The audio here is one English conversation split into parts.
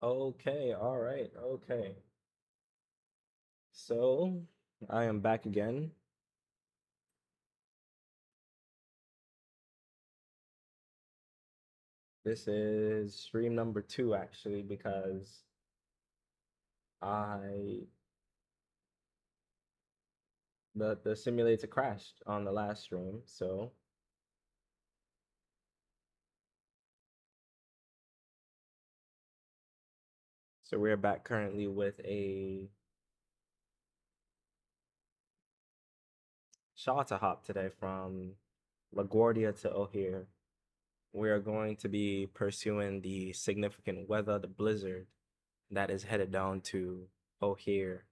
Okay, all right, okay. So I am back again. This is stream number 2 actually because I the simulator crashed on the last stream. So we're back currently with a charter hop today from LaGuardia to O'Hare. We are going to be pursuing the significant weather, the blizzard that is headed down to O'Hare.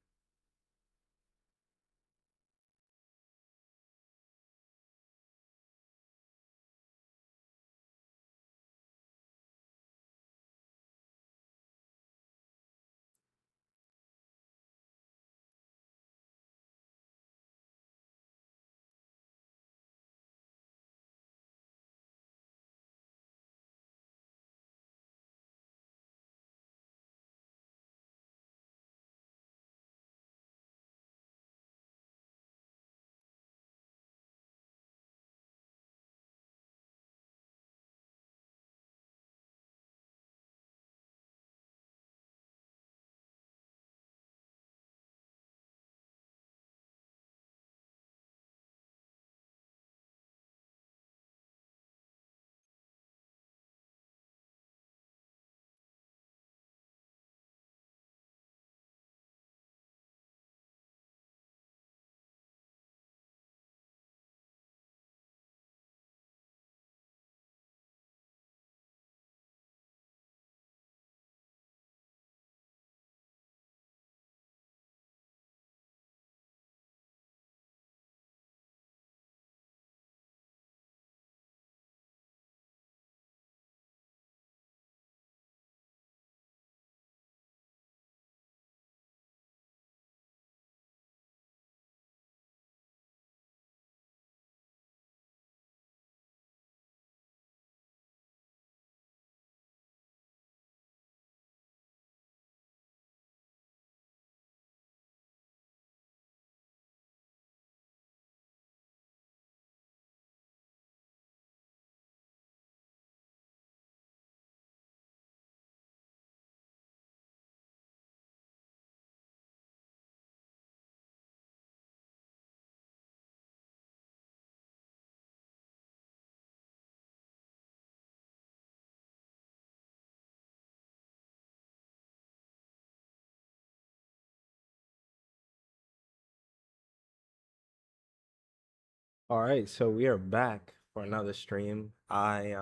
All right, so we are back for another stream. I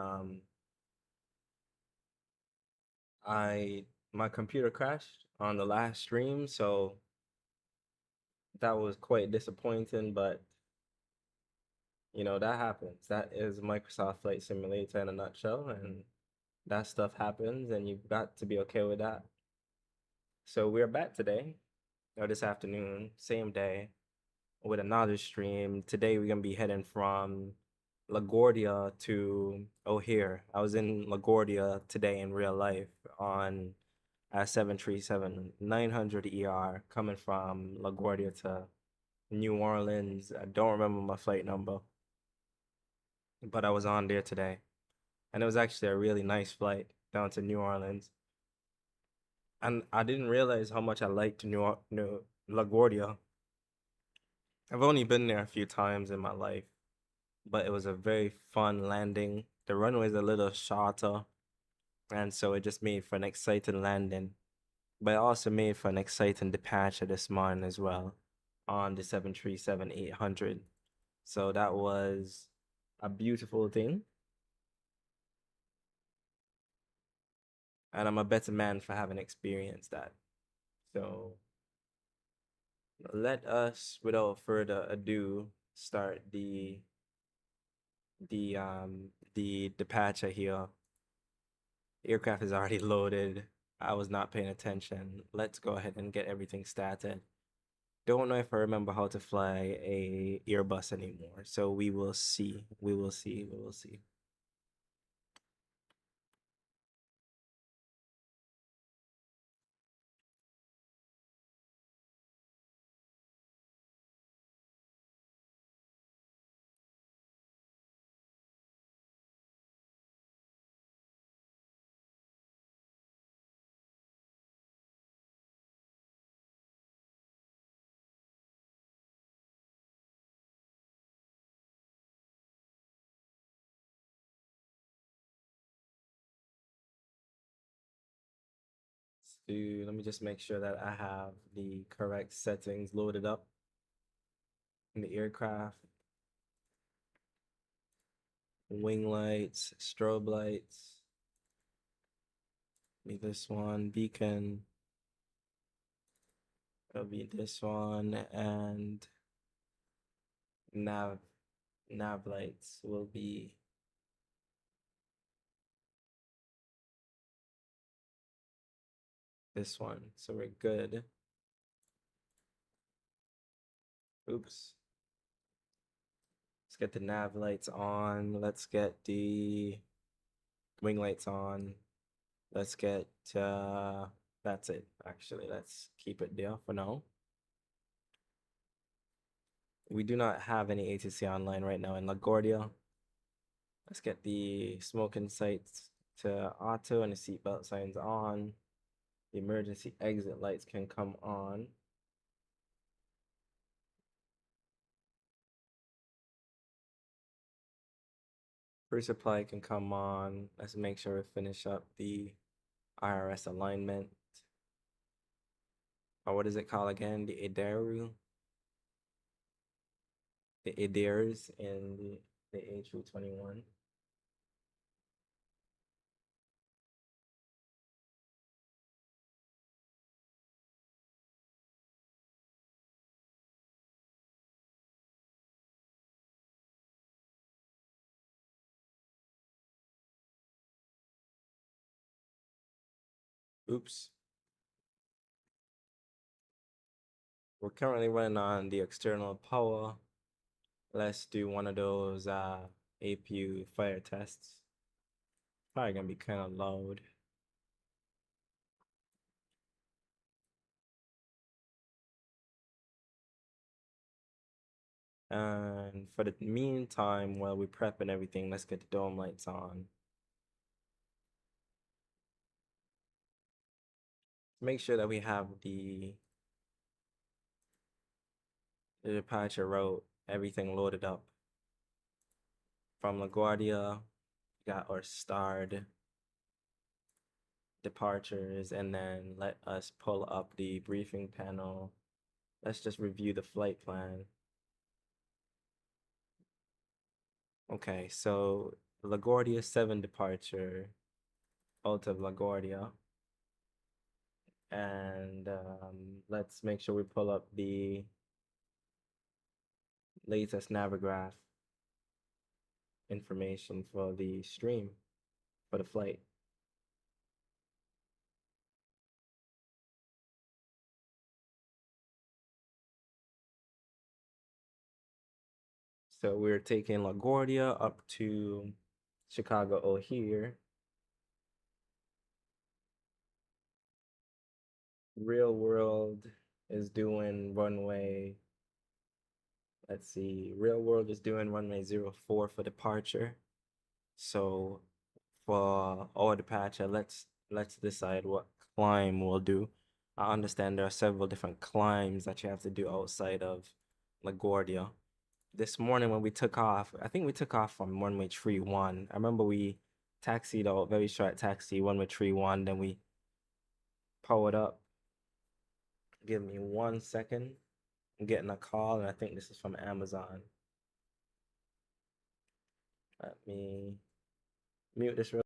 my computer crashed on the last stream, so that was quite disappointing, but that happens. That is Microsoft Flight Simulator in a nutshell, and that stuff happens and you've got to be okay with that. So we're back today, or this afternoon, same day, with another stream. Today we're gonna be heading from LaGuardia to O'Hare. I was in LaGuardia today in real life on a 737-900 coming from LaGuardia to New Orleans. I don't remember my flight number, but I was on there today. And it was actually a really nice flight down to New Orleans. And I didn't realize how much I liked LaGuardia. I've only been there a few times in my life, but it was a very fun landing. The runway's a little shorter, and so it just made for an exciting landing. But it also made for an exciting departure this morning as well on the 737-800. So that was a beautiful thing. And I'm a better man for having experienced that. So let us, without further ado, start the departure here. Aircraft is already loaded. I was not paying attention. Let's go ahead and get everything started. Don't know if I remember how to fly a Airbus anymore. So we will see. We will see. We will see. let me just make sure that I have the correct settings loaded up in the aircraft. Wing lights, strobe lights. Be this one, beacon. It'll be this one, and nav lights will be this one. So we're good. Oops. Let's get the nav lights on. Let's get the wing lights on. Let's get that's it. Actually, let's keep it there for now. We do not have any ATC online right now in LaGuardia. Let's get the smoking sights to auto and the seatbelt signs on. The emergency exit lights can come on. Resupply can come on. Let's make sure we finish up the IRS alignment. Or what is it called again? The ADARU? The ADARs in the A321. Oops. We're currently running on the external power. Let's do one of those APU fire tests. Probably gonna be kind of loud. And for the meantime, while we prep and everything, let's get the dome lights on. Make sure that we have the departure route, everything loaded up. From LaGuardia, got our starred departures, and then let us pull up the briefing panel. Let's just review the flight plan. Okay, so LaGuardia 7 departure out of LaGuardia. And let's make sure we pull up the latest Navigraph information for the stream, for the flight. So we're taking LaGuardia up to Chicago O'Hare. Real World is doing runway, let's see, Real World is doing runway 04 for departure. So for our departure, let's decide what climb we'll do. I understand there are several different climbs that you have to do outside of LaGuardia. This morning when we took off, I think we took off from runway 31. I remember we taxied out, very short taxi, runway 31, then we powered up. Give me 1 second. I'm getting a call, and I think this is from Amazon. Let me mute this real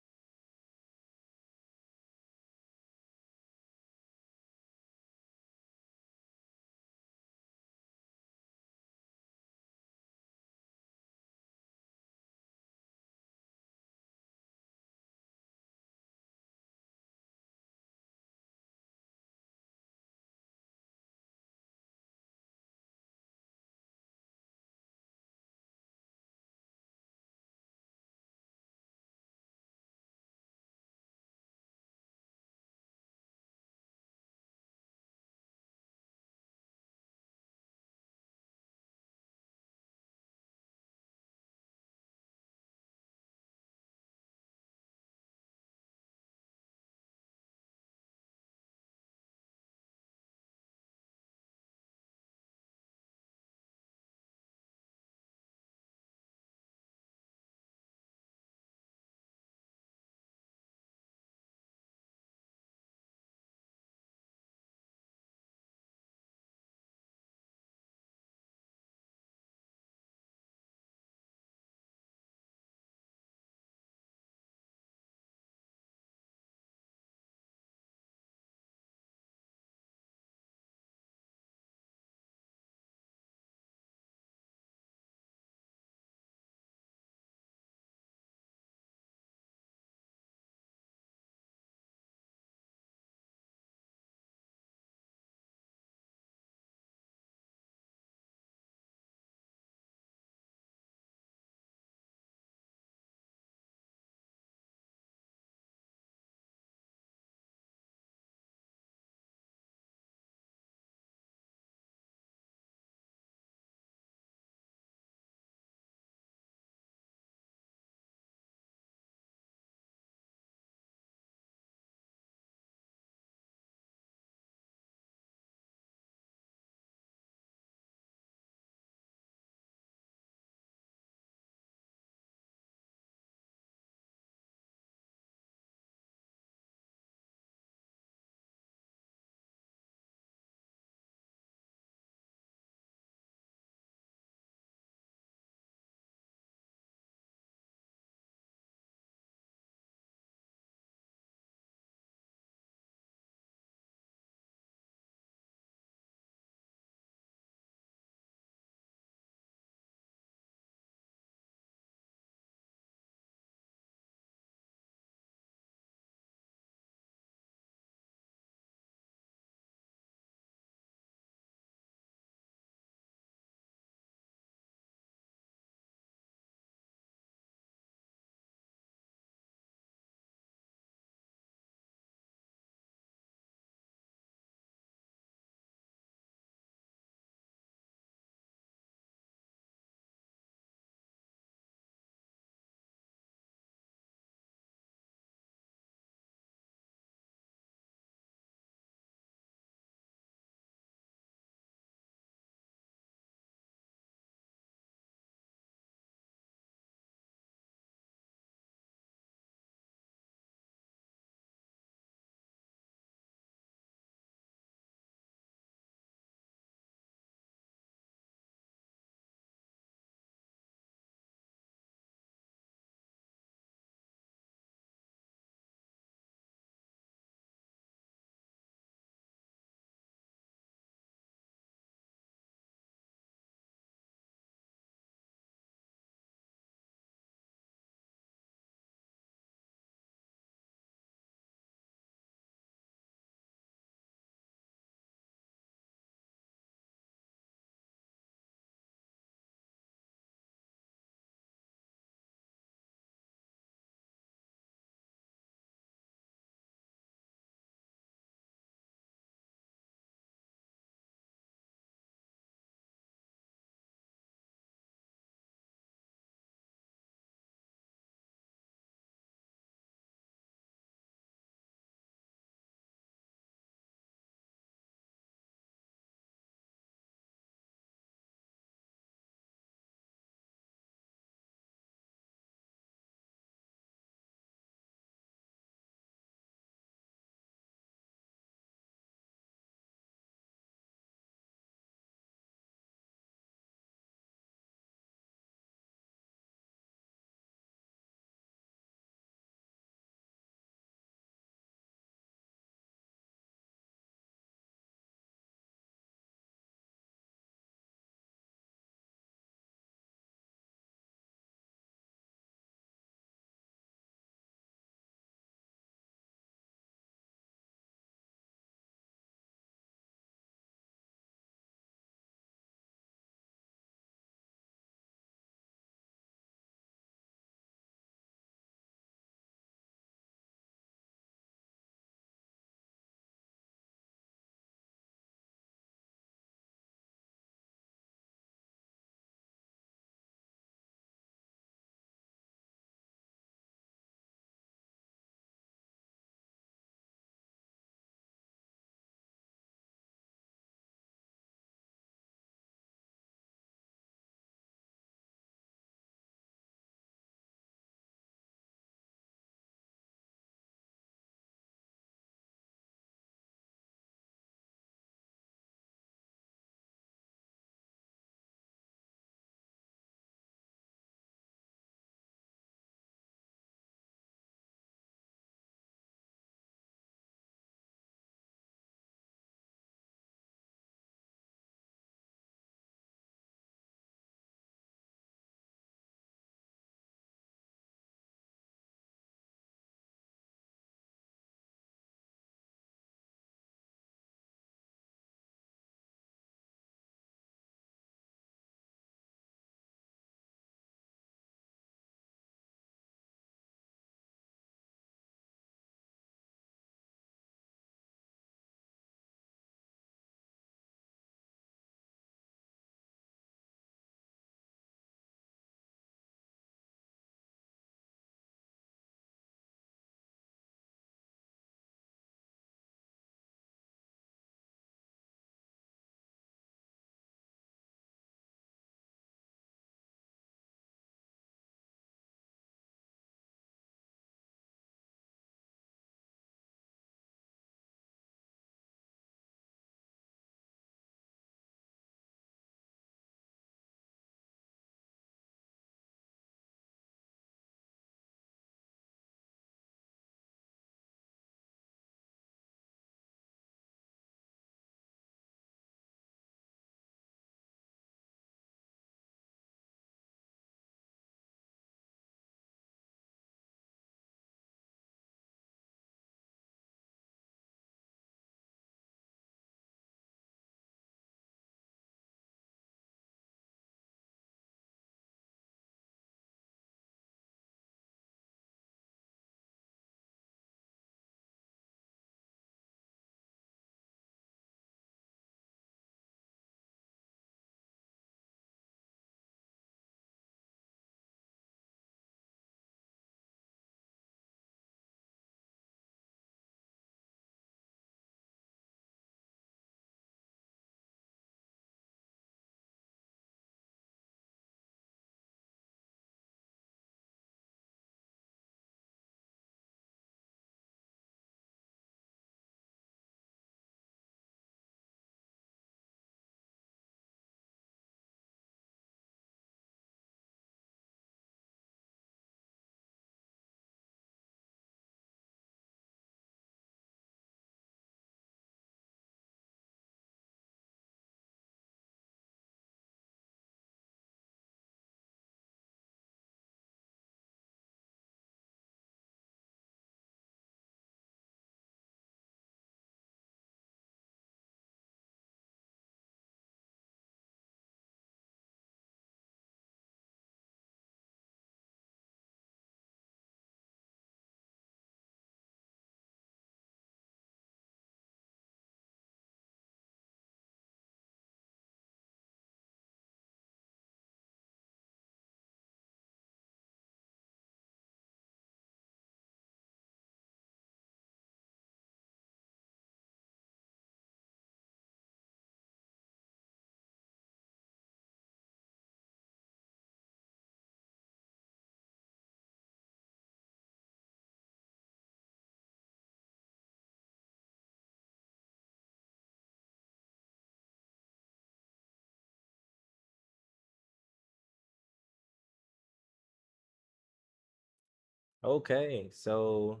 Okay, so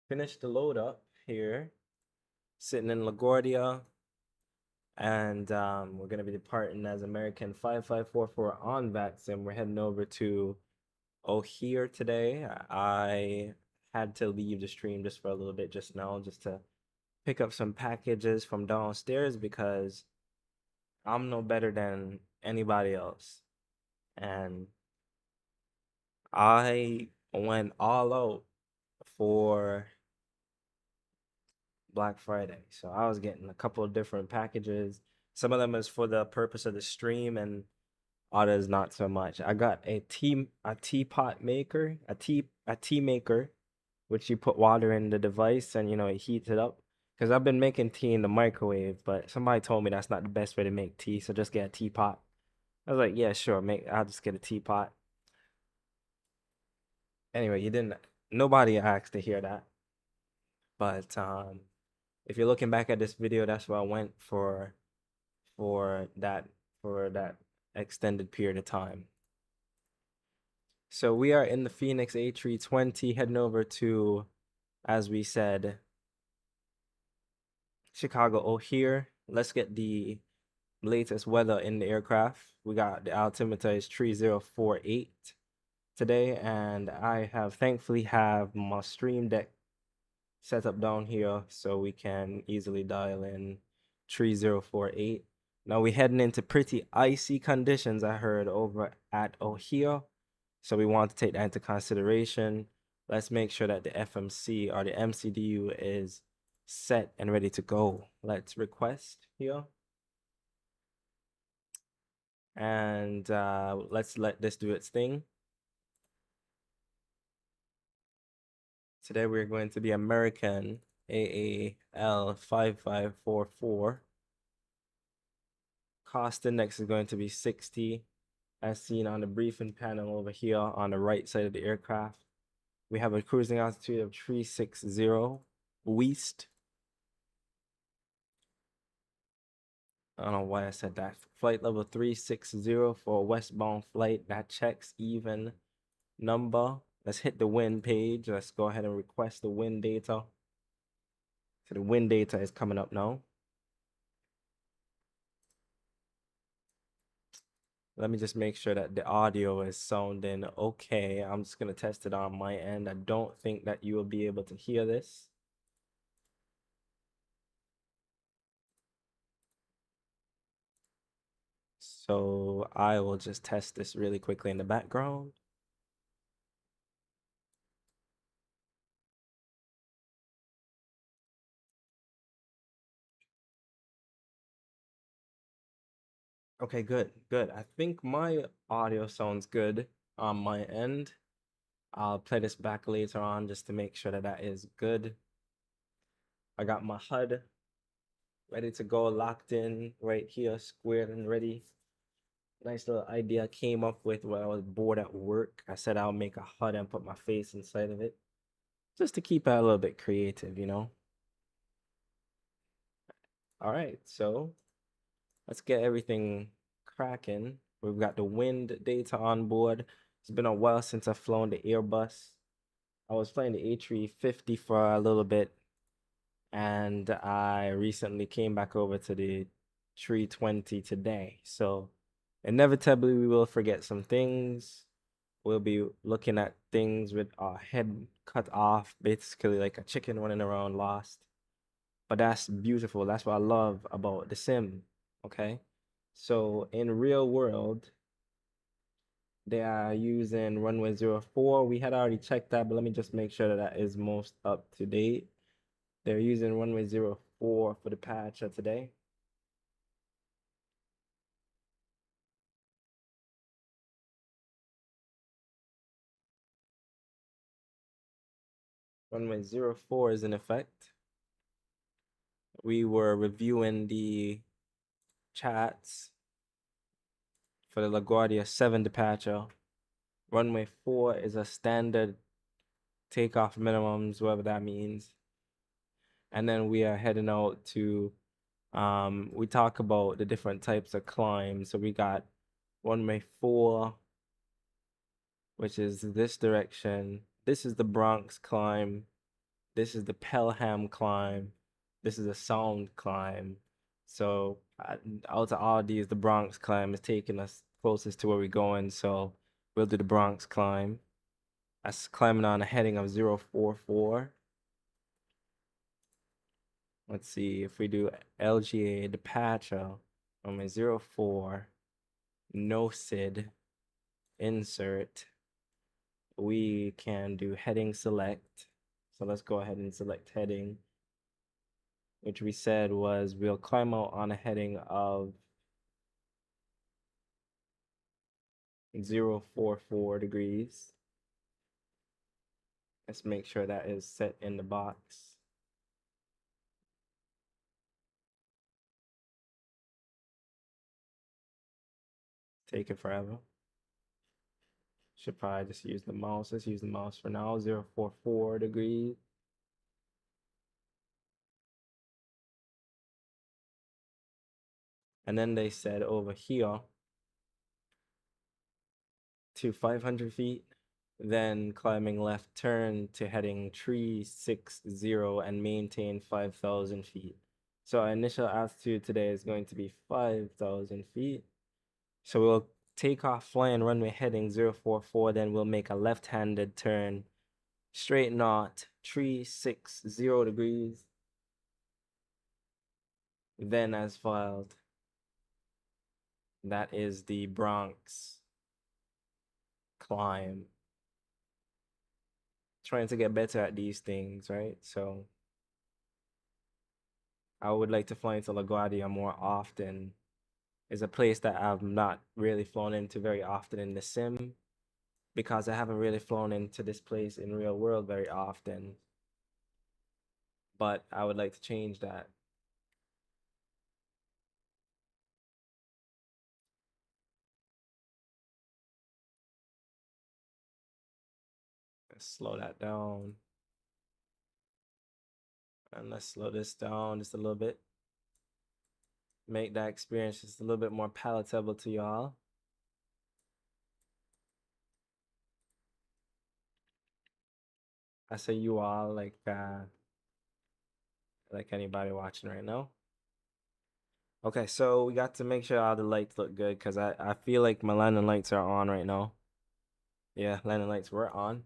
finished the load up here, sitting in LaGuardia, and we're gonna be departing as American 5544 on VATSIM. We're heading over to O'Hare today. I had to leave the stream just for a little bit just now, just to pick up some packages from downstairs because I'm no better than anybody else. And I went all out for Black Friday. So I was getting a couple of different packages. Some of them is for the purpose of the stream and others not so much. I got a teapot maker, a tea maker, which you put water in the device and it heats it up. Because I've been making tea in the microwave, but somebody told me that's not the best way to make tea, so just get a teapot. I was like, yeah, sure, I'll just get a teapot. Anyway, nobody asked to hear that. But if you're looking back at this video, that's what I went for that extended period of time. So we are in the Phoenix A320 heading over to, as we said, Chicago O'Hare. Let's get the latest weather in the aircraft. We got the altimeter is 3048 today, and I thankfully have my stream deck set up down here so we can easily dial in 3048. Now we're heading into pretty icy conditions, I heard, over at O'Hare. So we want to take that into consideration. Let's make sure that the FMC or the MCDU is set and ready to go. Let's request here. And let's let this do its thing. Today we're going to be American AAL 5544. Cost index is going to be 60, as seen on the briefing panel over here on the right side of the aircraft. We have a cruising altitude of 360 west. I don't know why I said that. Flight level 360 for a westbound flight. That checks even number. Let's hit the wind page. Let's go ahead and request the wind data. So the wind data is coming up now. Let me just make sure that the audio is sounding okay. I'm just going to test it on my end. I don't think that you will be able to hear this. So I will just test this really quickly in the background. Okay, good. I think my audio sounds good on my end. I'll play this back later on just to make sure that that is good. I got my HUD ready to go, locked in right here, squared and ready. Nice little idea I came up with while I was bored at work. I said I'll make a HUD and put my face inside of it, just to keep it a little bit creative, All right, so let's get everything cracking. We've got the wind data on board. It's been a while since I've flown the Airbus. I was flying the A350 for a little bit, and I recently came back over to the 320 today. So inevitably we will forget some things. We'll be looking at things with our head cut off, basically like a chicken running around lost. But that's beautiful. That's what I love about the sim. Okay. So in real world, they are using runway 04. We had already checked that, but let me just make sure that that is most up to date. They're using runway 04 for the patch of today. Runway 04 is in effect. We were reviewing the chats for the LaGuardia 7 departure. Runway 4 is a standard takeoff minimums, whatever that means. And then we are heading out to, we talk about the different types of climbs. So we got runway 4, which is this direction. This is the Bronx climb. This is the Pelham climb. This is a Sound climb. So out of all these, the Bronx climb is taking us closest to where we're going. So we'll do the Bronx climb. That's climbing on a heading of 044. Let's see if we do LGA departure from a 04, no SID, insert. We can do heading select. So let's go ahead and select heading, which we said was we'll climb out on a heading of 044 degrees. Let's make sure that is set in the box. Taking forever. Should probably just use the mouse. Let's use the mouse for now. 044 degrees. And then they said over here to 500 feet, then climbing left turn to heading 360 and maintain 5,000 feet. So our initial altitude today is going to be 5,000 feet. So we'll take off flying runway heading 044, then we'll make a left-handed turn, straight north, 360 degrees. Then as filed, that is the Bronx climb. Trying to get better at these things, right? So I would like to fly into LaGuardia more often. It's a place that I've not really flown into very often in the sim, because I haven't really flown into this place in real world very often. But I would like to change that. Let's slow that down. And let's slow this down just a little bit. Make that experience just a little bit more palatable to y'all. I say you all like anybody watching right now. Okay, so we got to make sure all the lights look good, because I feel like my landing lights are on right now. Yeah, landing lights were on.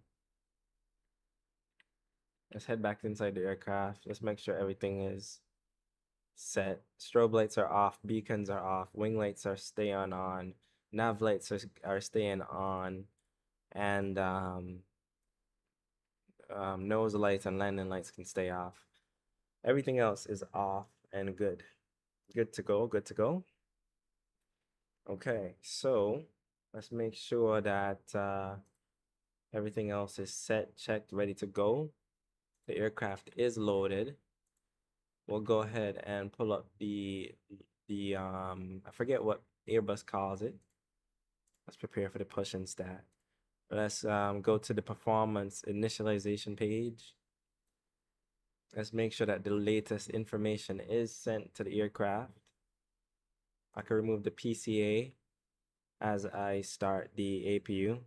Let's head back inside the aircraft. Let's make sure everything is set. Strobe lights are off, beacons are off, wing lights are staying on, nav lights are staying on, and nose lights and landing lights can stay off. Everything else is off and good. Good to go, good to go. Okay, so let's make sure that everything else is set, checked, ready to go. The aircraft is loaded. We'll go ahead and pull up the I forget what Airbus calls it. Let's prepare for the push and stat. Let's go to the performance initialization page. Let's make sure that the latest information is sent to the aircraft. I can remove the PCA as I start the APU.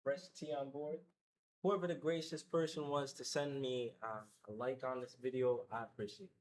Fresh tea on board. Whoever the gracious person was to send me a like on this video, I appreciate it.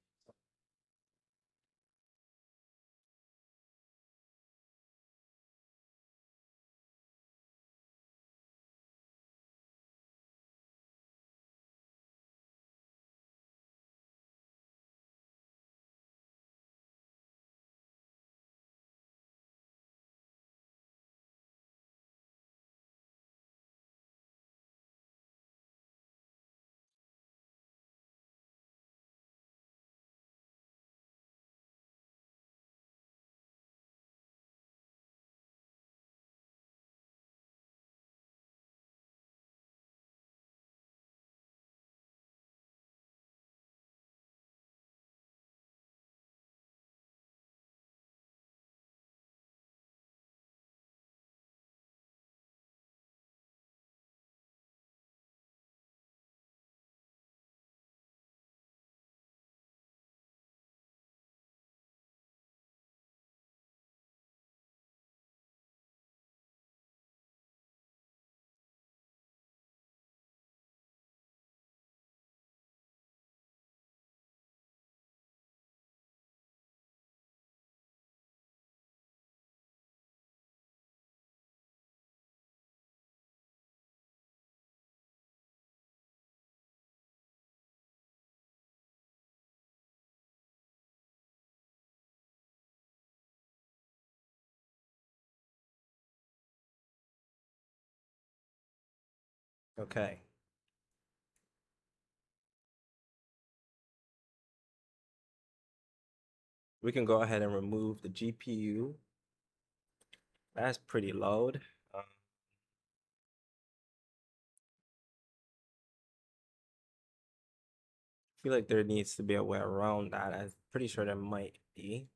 Okay. We can go ahead and remove the GPU. That's pretty loud. I feel like there needs to be a way around that. I'm pretty sure there might be.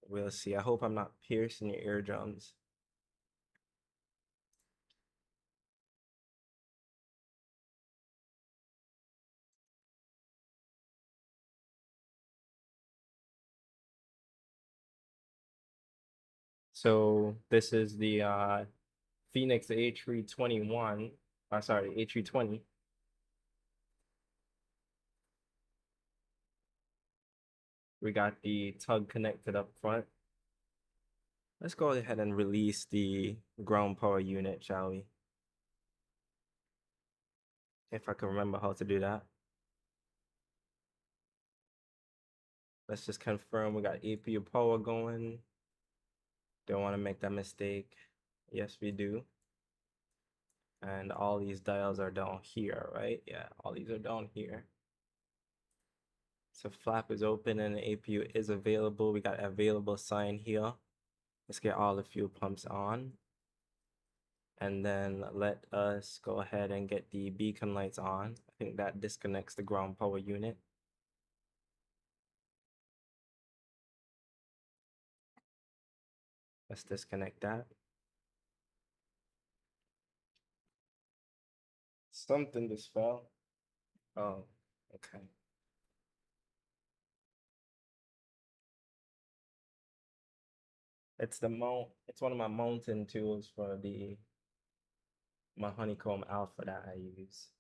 We'll see. I hope I'm not piercing your eardrums. So this is the Phoenix A321. Sorry, A320. We got the tug connected up front. Let's go ahead and release the ground power unit, shall we? If I can remember how to do that. Let's just confirm we got APU power going. Don't want to make that mistake. Yes, we do. And all these dials are down here, right? Yeah, all these are down here. So flap is open and the APU is available. We got available sign here. Let's get all the fuel pumps on. And then let us go ahead and get the beacon lights on. I think that disconnects the ground power unit. Let's disconnect that. Something just fell. Oh, okay. It's the mount. It's one of my mounting tools for my Honeycomb Alpha that I use.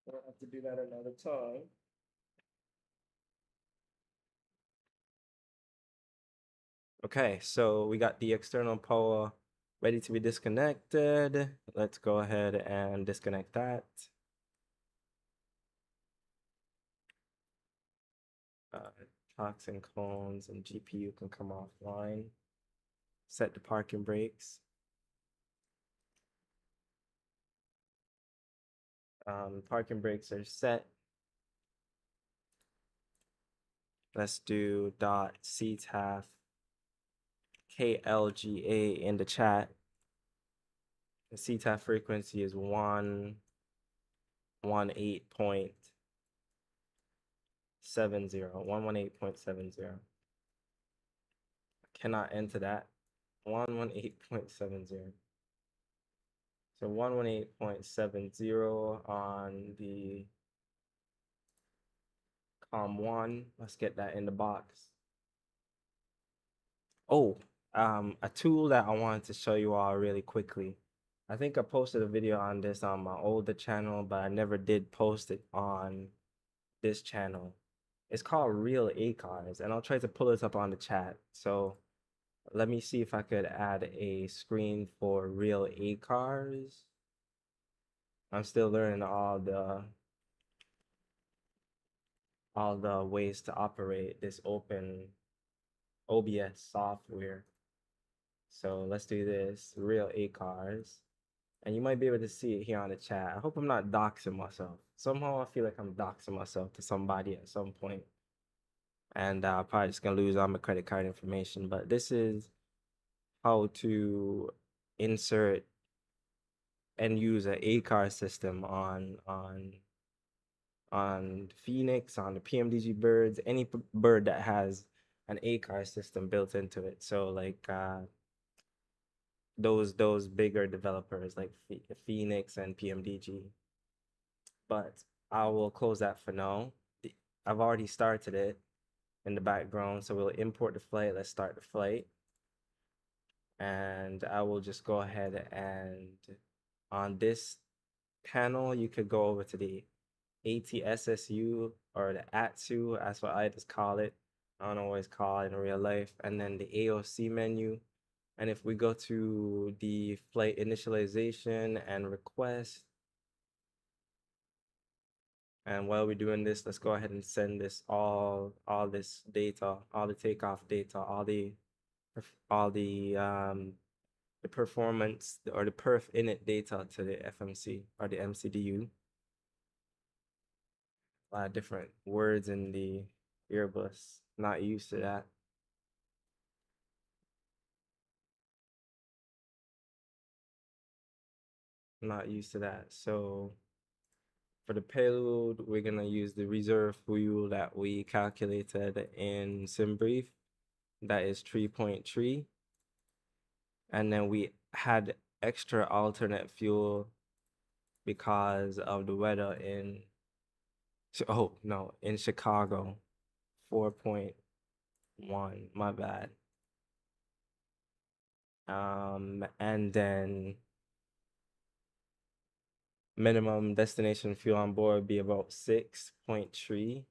I'll have to do that another time. Okay, so we got the external power ready to be disconnected. Let's go ahead and disconnect that. Toxin clones and GPU can come offline. Set the parking brakes. Parking brakes are set. Let's do .ctaf KLGA in the chat. The CTAF frequency is 118.70. 118.70. Cannot enter that. 118.70. So 118.70 on the COM1. Let's get that in the box. Oh, A tool that I wanted to show you all really quickly. I think I posted a video on this on my older channel, but I never did post it on this channel. It's called RealACARS, and I'll try to pull this up on the chat. So let me see if I could add a screen for RealACARS. I'm still learning all the ways to operate this open OBS software. So let's do this, RealACARS. And you might be able to see it here on the chat. I hope I'm not doxing myself. Somehow I feel like I'm doxing myself to somebody at some point. And I'm probably just gonna lose all my credit card information. But this is how to insert and use an ACAR system on Phoenix, on the PMDG birds, any bird that has an ACAR system built into it. So like those bigger developers like Phoenix and PMDG. But I will close that for now. I've already started it in the background, so we'll import the flight. Let's start the flight. And I will just go ahead and on this panel, you could go over to the ATSSU or the ATSU, that's what I just call it. I don't always call it in real life. And then the AOC menu. And if we go to the flight initialization and request, and while we're doing this, let's go ahead and send this all this data, all the takeoff data, all the performance or the perf init data to the FMC or the MCDU. A lot of different words in the earbus. Not used to that. Not used to that. So for the payload, we're gonna use the reserve fuel that we calculated in SimBrief. That is 3.3. And then we had extra alternate fuel because of the weather in in Chicago, 4.1, my bad. And then minimum destination fuel on board would be about 6.3.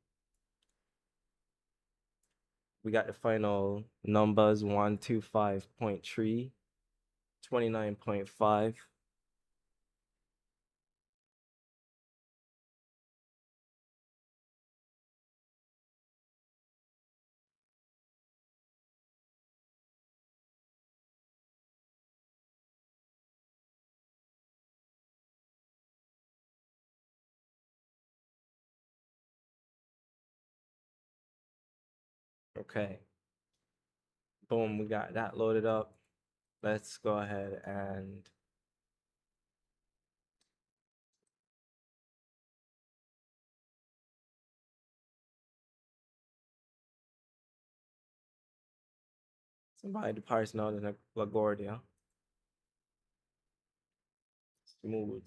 We got the final numbers 125.3, 29.5. Okay. Boom, we got that loaded up. Let's go ahead and somebody departs now in LaGuardia. Smooth.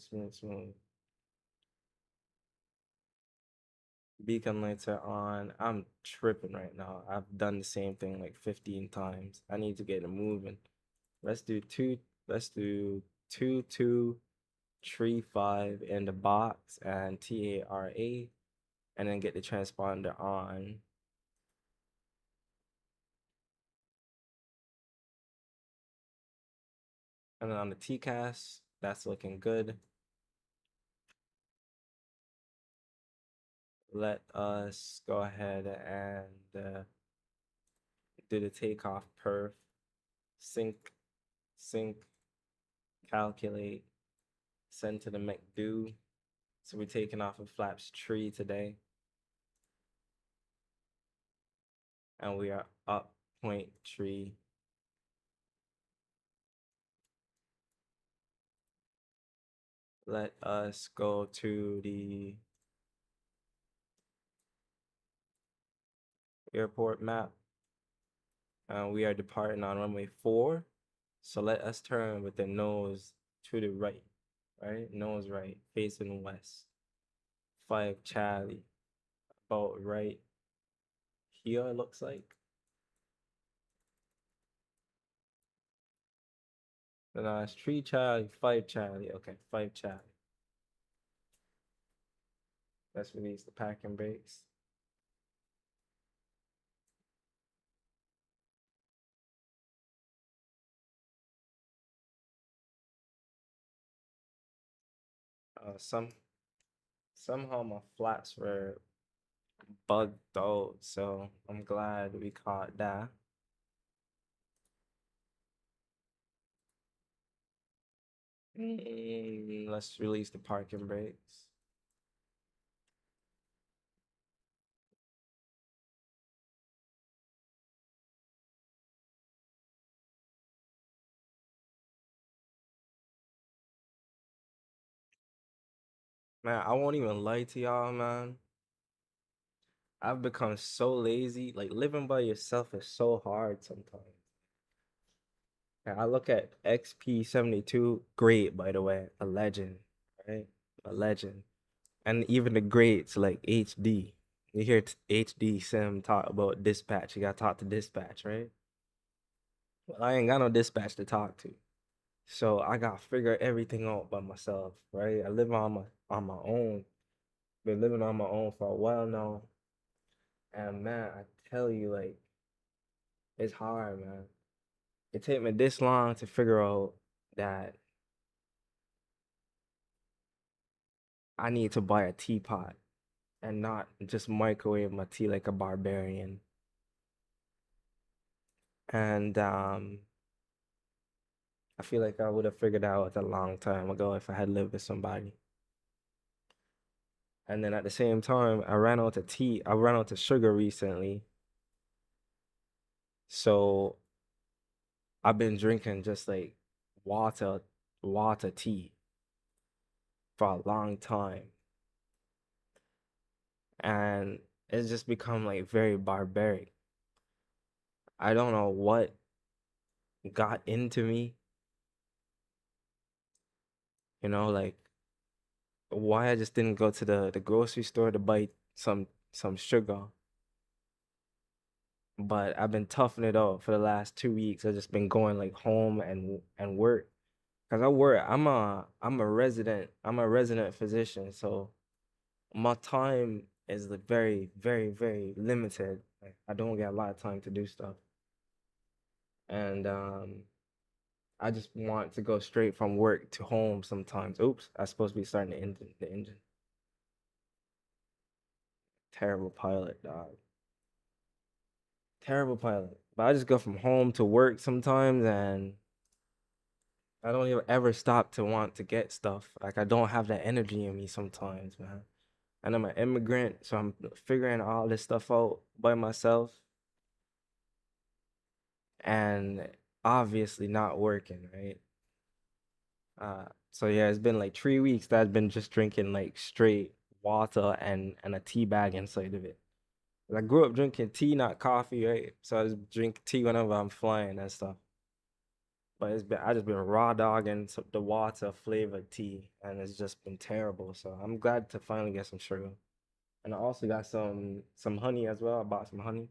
Beacon lights are on. I'm tripping right now. I've done the same thing like 15 times. I need to get it moving. Let's do 2235 in the box and TARA, and then get the transponder on. And then on the TCAS, that's looking good. Let us go ahead and do the takeoff perf, sync, calculate, send to the McDo. So we're taking off of flaps 3 today. And we are up 0.3. Let us go to the airport map. We are departing on runway 4. So let us turn with the nose to the right, right? Nose right, facing west. 5 Charlie, about right here it looks like. No, it's 3 Charlie, 5 Charlie. Okay, 5 Charlie. Let's release the packing brakes. Some somehow my flaps were bugged out, so I'm glad we caught that. Let's release the parking brakes. Man, I won't even lie to y'all, man. I've become so lazy. Like living by yourself is so hard sometimes. And I look at XP72, great by the way, a legend, right? A legend. And even the greats like HD. You hear HD Sim talk about dispatch. You gotta talk to dispatch, right? Well, I ain't got no dispatch to talk to. So I gotta figure everything out by myself, right? I live on my own. Been living on my own for a while now. And man, I tell you, like, it's hard, man. It take me this long to figure out that I need to buy a teapot and not just microwave my tea like a barbarian. And I feel like I would have figured out a long time ago if I had lived with somebody. And then at the same time, I ran out of tea. I ran out of sugar recently. So I've been drinking just like water, water tea for a long time. And it's just become like very barbaric. I don't know what got into me, like why I just didn't go to the grocery store to buy some sugar. But I've been toughing it out for the last 2 weeks. I've just been going like home and work. Cause I work. I'm a resident physician, so my time is like very, very, very limited. Like, I don't get a lot of time to do stuff. And I just want to go straight from work to home sometimes. Oops, I supposed to be starting the engine. Terrible pilot, dog. Terrible pilot. But I just go from home to work sometimes, and I don't even ever stop to want to get stuff. Like I don't have that energy in me sometimes, man. And I'm an immigrant, so I'm figuring all this stuff out by myself, and obviously not working, right? So yeah, it's been like 3 weeks that I've been just drinking like straight water and a tea bag inside of it. I grew up drinking tea, not coffee, right? So I just drink tea whenever I'm flying and stuff. But I just been raw dogging the water flavored tea, and it's just been terrible. So I'm glad to finally get some sugar. And I also got some honey as well. I bought some honey.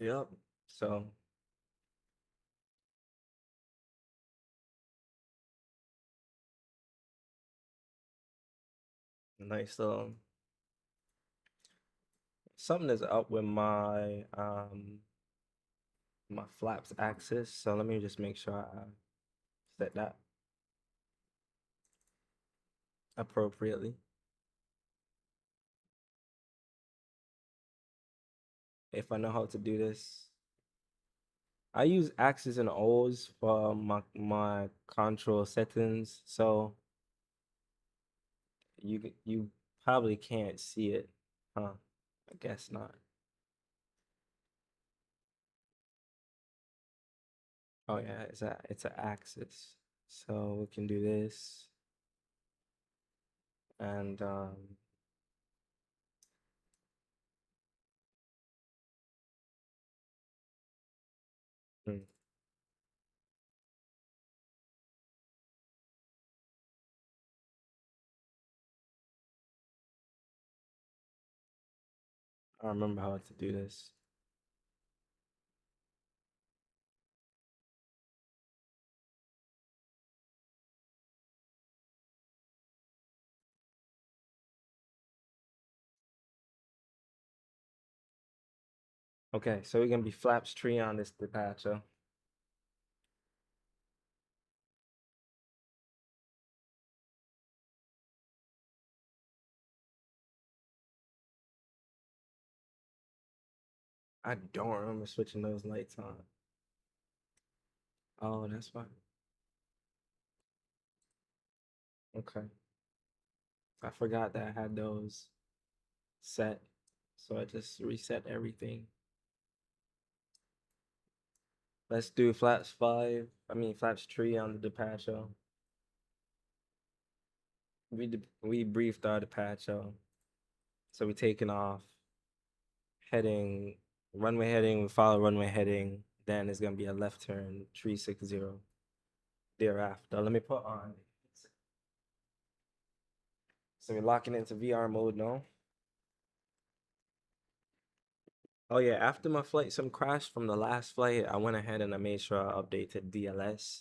Yep. So nice. Something is up with my flaps axis. So let me just make sure I set that appropriately. If I know how to do this. I use X's and O's for my control settings, so you probably can't see it, huh? I guess not. Oh yeah, it's a axis, so we can do this, and hmm, I remember how to do this. Okay, so we're gonna be flaps tree on this departure. I don't remember switching those lights on. Oh, that's fine. Okay. I forgot that I had those set, so I just reset everything. Let's do flaps tree on the departure. We briefed our departure, so we taking off, heading runway heading. We follow runway heading. Then it's gonna be a left turn 360 thereafter. Let me put on. So we're locking into VR mode now. Oh yeah, after my flight sim crashed from the last flight, I went ahead and I made sure I updated DLSS,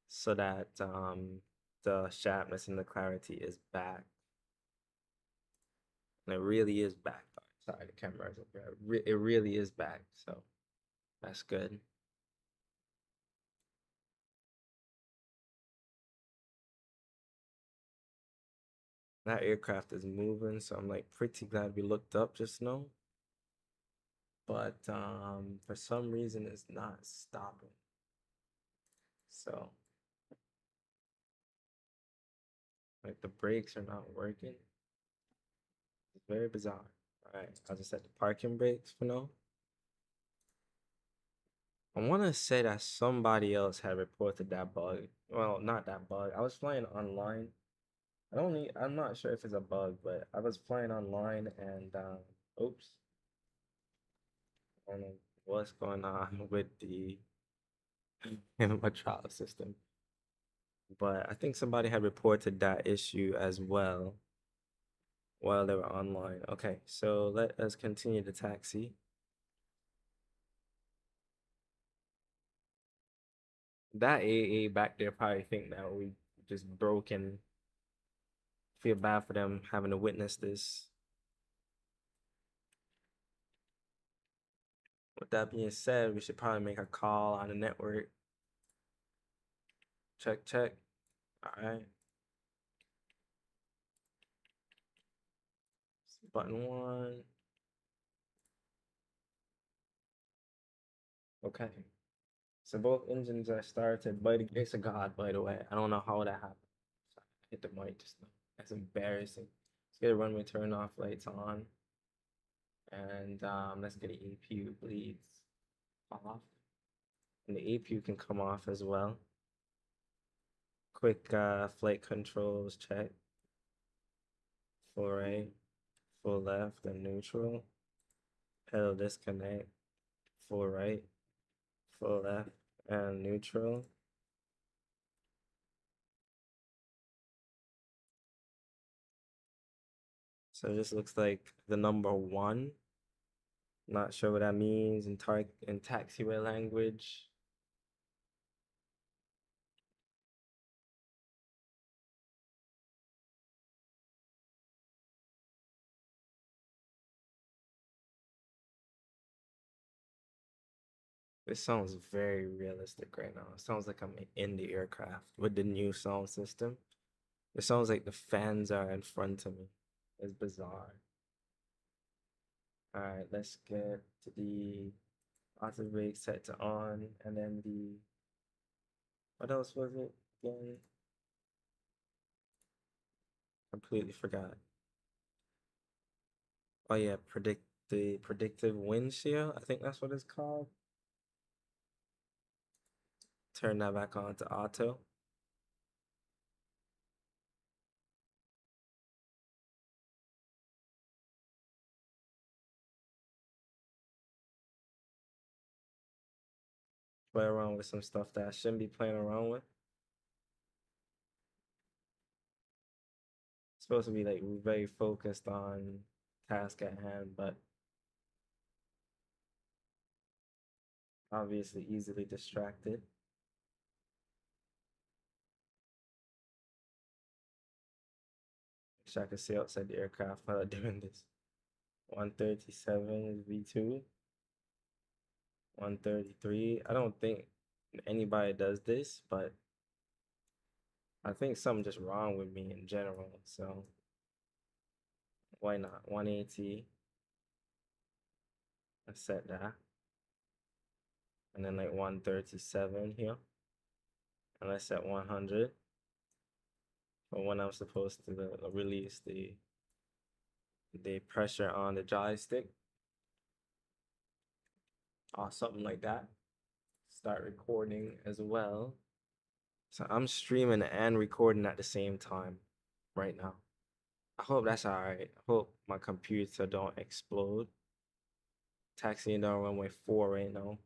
so that the sharpness and the clarity is back. And it really is back. Sorry, the camera is up there. It really is back, so that's good. That aircraft is moving, so I'm like pretty glad we looked up just now. But for some reason it's not stopping. So like the brakes are not working. It's very bizarre. All right, I'll just set the parking brakes for now. I want to say that somebody else had reported that bug. Well, not that bug. I was flying online. I'm not sure if it's a bug, but I was flying online and oops. I don't know what's going on with the animatronic system. But I think somebody had reported that issue as well while they were online. Okay, so let us continue the taxi. That AA back there probably think that we just broke and feel bad for them having to witness this. With that being said, we should probably make a call on the network. Check, check. All right. Button one. Okay. So both engines are started by the grace of God, by the way. I don't know how that happened. I hit the mic just now. That's embarrassing. Let's get a runway turn off lights on. And let's get an APU bleeds off. And the APU can come off as well. Quick flight controls check. Full right, full left, and neutral. Pedal disconnect. Full right, full left, and neutral. So this looks like the number 1. Not sure what that means in taxiway language. This sounds very realistic right now. It sounds like I'm in the aircraft with the new sound system. It sounds like the fans are in front of me. It's bizarre. All right, let's get to the auto brake set to on, and then what else was it again? Completely forgot. Oh yeah, predictive windshield. I think that's what it's called. Turn that back on to auto. Play around with some stuff that I shouldn't be playing around with. It's supposed to be like very focused on task at hand, but obviously easily distracted. Wish I could see outside the aircraft while I'm doing this. 137 is V2. 133. I don't think anybody does this, but I think something just wrong with me in general. So why not? 180. I set that. And then like 137 here. And I set 100 for when I'm supposed to release the pressure on the joystick or something like that. Start recording as well. So I'm streaming and recording at the same time right now. I hope that's all right. I hope my computer don't explode. Taxiing down runway 4 right now.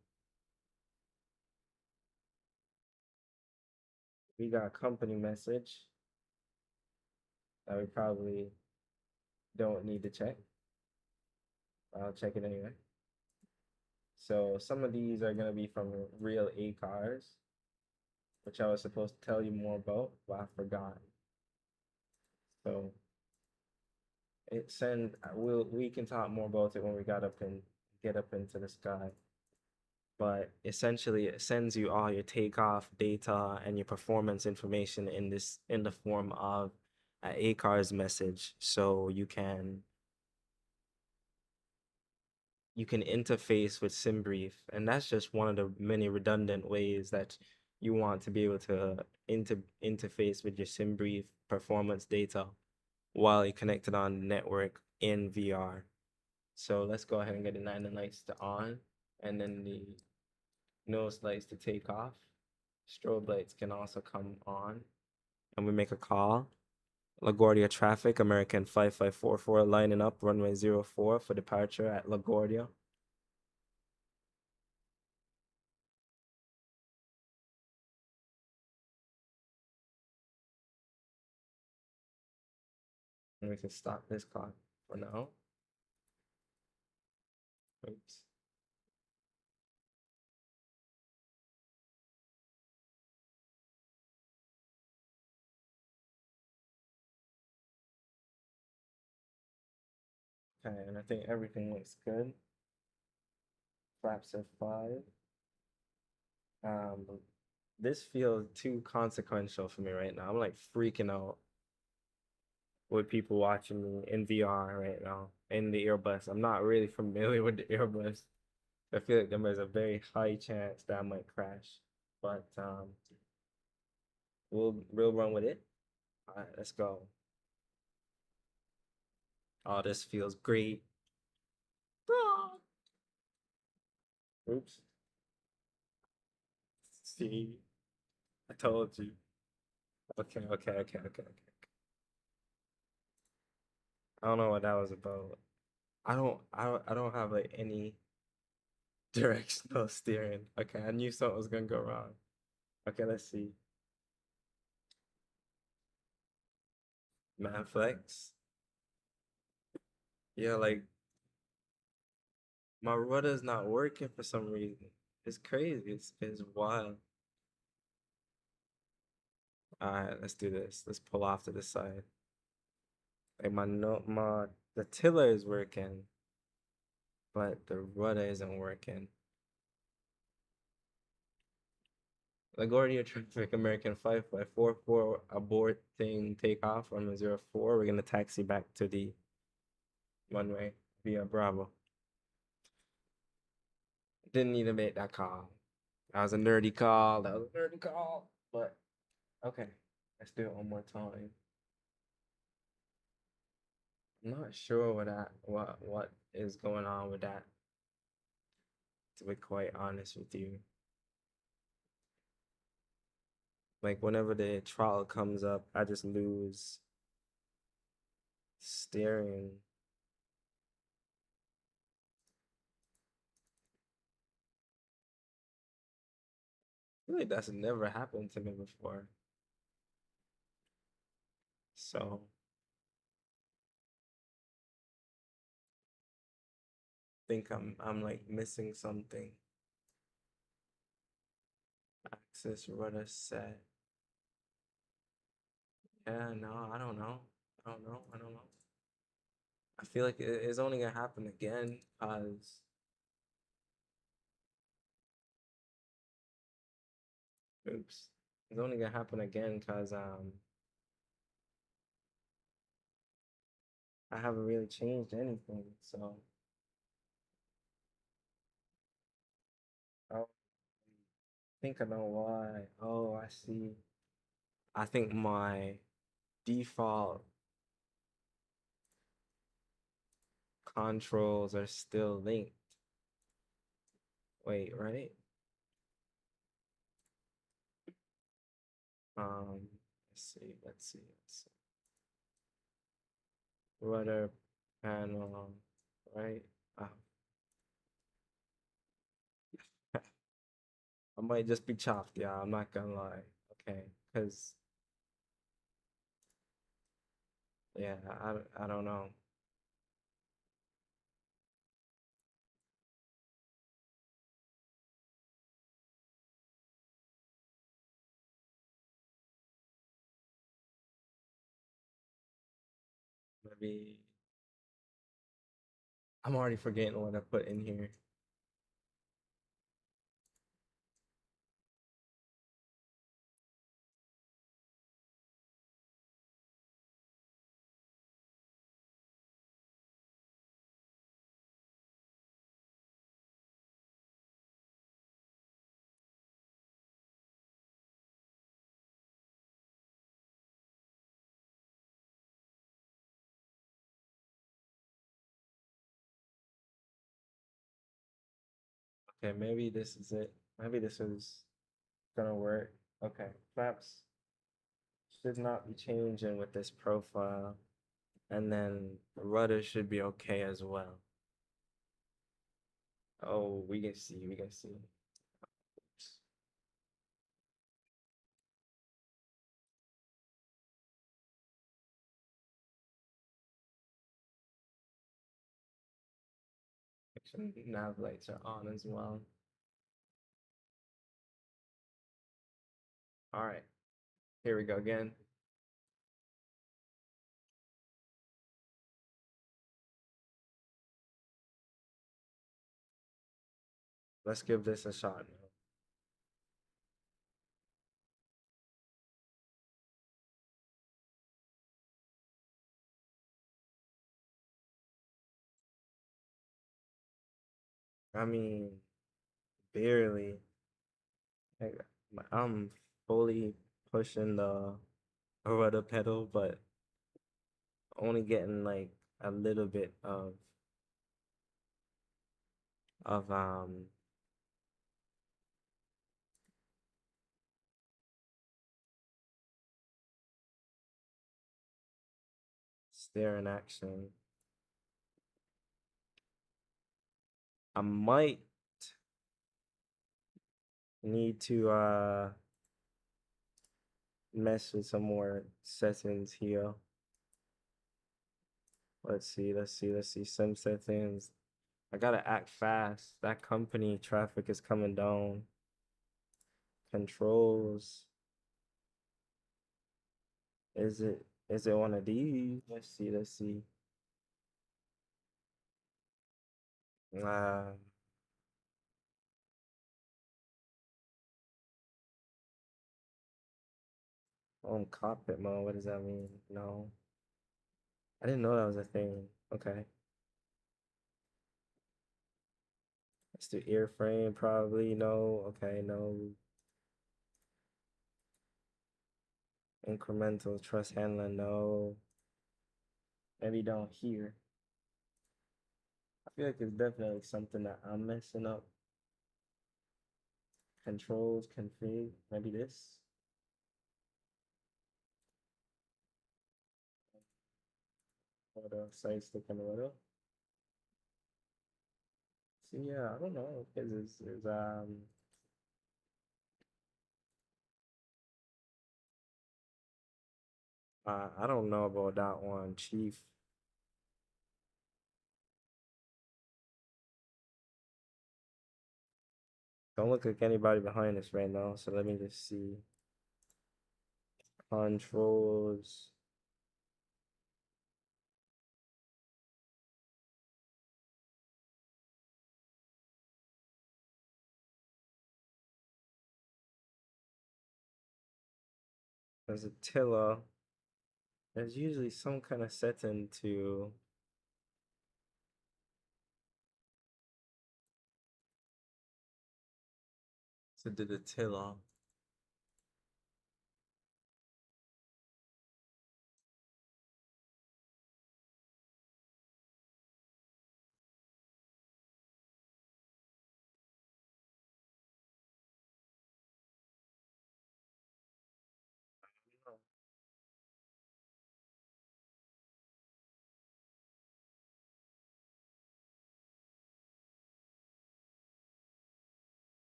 We got a company message that we probably don't need to check. I'll check it anyway. So some of these are gonna be from RealACARS, which I was supposed to tell you more about, but I forgot. So we can talk more about it when we get up into the sky. But essentially it sends you all your takeoff data and your performance information in the form of an ACARS message. So you can interface with SimBrief, and that's just one of the many redundant ways that you want to be able to interface with your SimBrief performance data while you're connected on the network in VR. So let's go ahead and get the 9 lights to on, and then the nose lights to take off. Strobe lights can also come on, and we make a call. LaGuardia traffic, American 5544 lining up, runway 04 for departure at LaGuardia. And we can stop this clock for now. Oops. Okay, and I think everything looks good. Flaps F5. This feels too consequential for me right now. I'm like freaking out with people watching me in VR right now in the Airbus. I'm not really familiar with the Airbus. I feel like there's a very high chance that I might crash, but we'll run with it. All right, let's go. Oh, this feels great. Oops. See, I told you. Okay. I don't know what that was about. I don't have like any directional steering. Okay, I knew something was gonna go wrong. Okay, let's see. Manflex. Yeah, like my rudder's not working for some reason. It's crazy. It's wild. All right, let's do this. Let's pull off to the side. Like the tiller is working, but the rudder isn't working. LaGuardia traffic, American 5544 abort thing takeoff runway 04. We're gonna taxi back to the runway via Bravo. Didn't need to make that call. That was a nerdy call. But okay, let's do it one more time. I'm not sure what is going on with that, to be quite honest with you. Like whenever the throttle comes up, I just lose steering. I feel like that's never happened to me before. So I think I'm like missing something. Access rudder set. Yeah, no, I don't know. I don't know. I feel like it's only gonna happen again because oops. It's only gonna happen again because I haven't really changed anything. So I think I know why. Oh, I see. I think my default controls are still linked. Wait, right? Let's see. Rudder panel, right? Uh, I might just be chopped, yeah. I'm not gonna lie. Okay, because yeah, I don't know. Maybe I'm already forgetting what I put in here. Okay, maybe this is it. Maybe this is gonna work. Okay, flaps should not be changing with this profile. And then the rudder should be okay as well. Oh, we can see. Oops. Actually, nav lights are on as well. All right, here we go again. Let's give this a shot now. I mean, barely. Like, I'm fully pushing the rudder pedal, but only getting like a little bit of steering action. I might need to mess with some more settings here. Let's see. Some settings. I gotta act fast. That company traffic is coming down. Controls. Is it one of these? Let's see. Uh, cockpit mode. What does that mean? No. I didn't know that was a thing. Okay. Let's do airframe probably. No. Okay, no. Incremental trust handling, no. Maybe down here. I feel like it's definitely something that I'm messing up. Controls, config, maybe this. What else? Side stick and what else? See, yeah, I don't know. Because it's I don't know about that one, Chief. Don't look like anybody behind us right now, so let me just see. Controls. as a tiller, there's usually some kind of setting to do the tiller.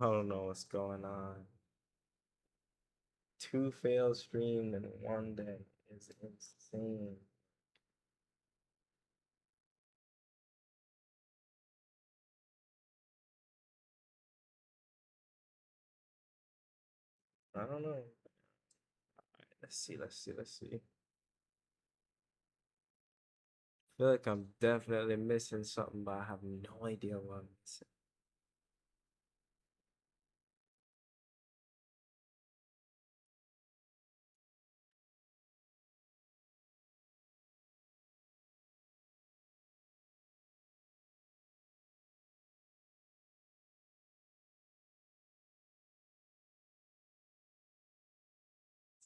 I don't know what's going on. 2 failed streams in one day is insane. I don't know. Let's see. I feel like I'm definitely missing something, but I have no idea what I'm missing.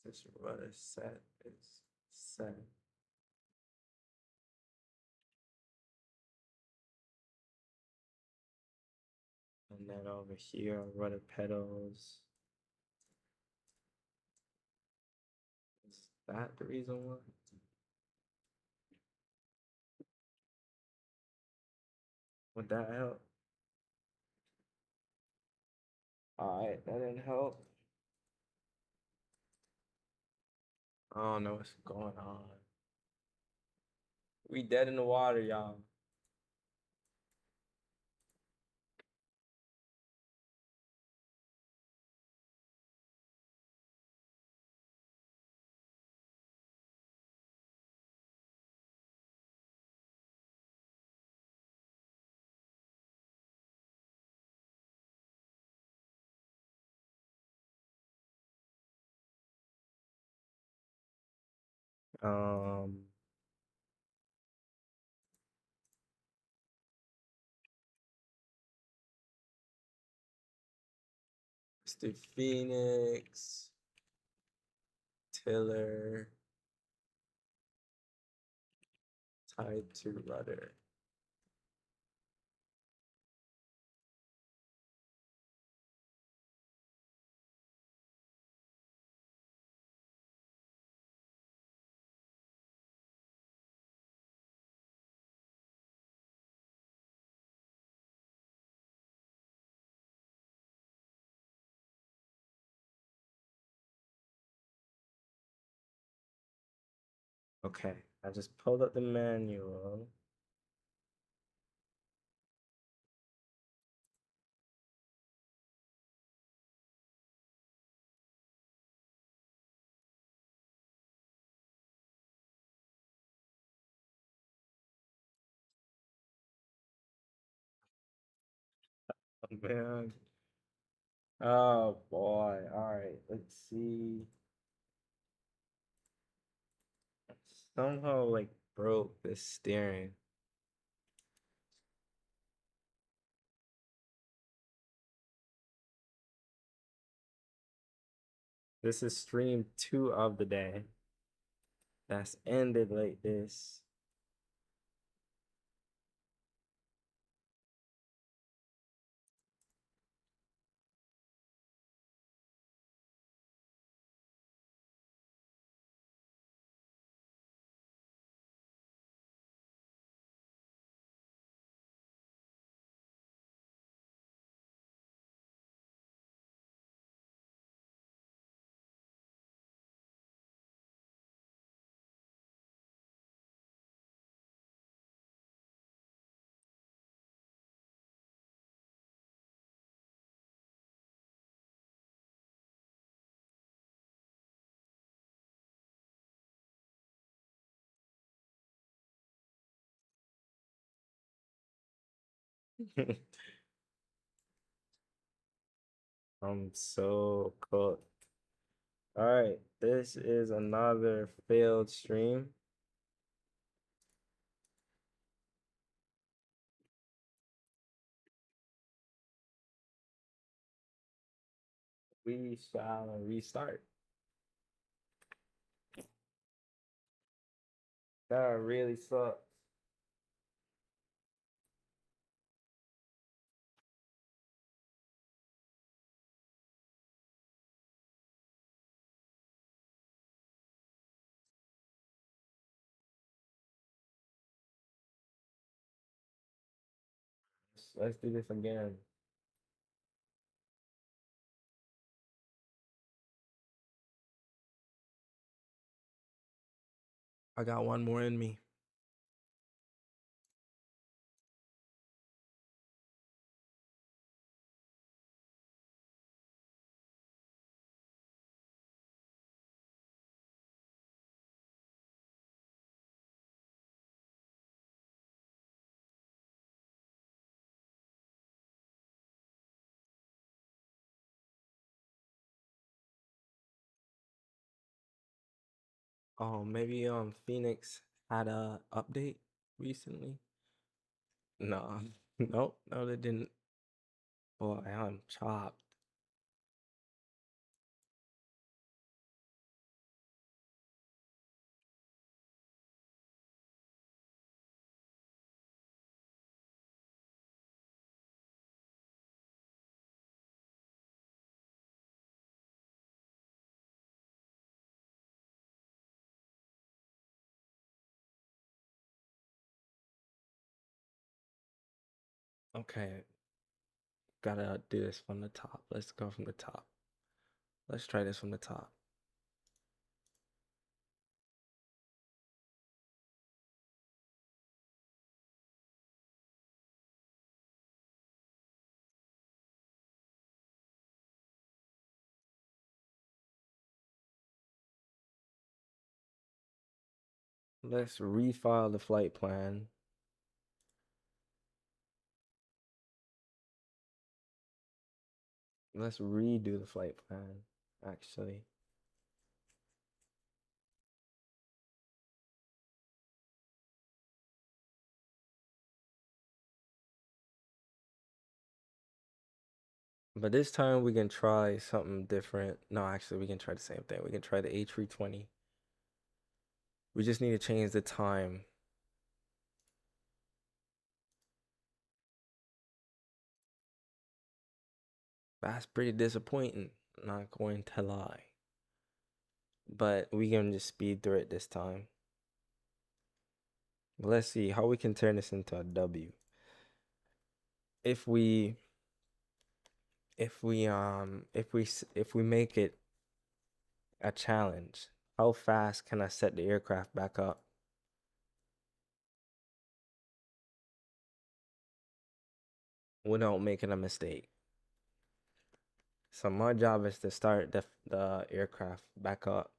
This rudder set is set. And then over here, rudder pedals. Is that the reason why? Would that help? Alright, that didn't help. I don't know what's going on. We dead in the water, y'all. Um, let's do Phoenix, tiller, tied to rudder. Okay, I just pulled up the manual. Oh, man. Oh boy. All right, let's see. Somehow like broke the steering. This is stream 2 of the day. That's ended like this. I'm so cooked. All right, this is another failed stream. We shall restart. That really sucks. Let's do this again. I got one more in me. Oh, maybe Phoenix had a update recently. No, nope, no, they didn't. Boy, I'm chopped. Okay, gotta do this from the top. Let's go from the top. Let's try this from the top. Let's refile the flight plan. Let's redo the flight plan, actually. But this time we can try something different. No, actually, we can try the same thing. We can try the A320. We just need to change the time. That's pretty disappointing, not going to lie. But we can just speed through it this time. But let's see how we can turn this into a W. If we make it a challenge, how fast can I set the aircraft back up without making a mistake? So my job is to start the aircraft back up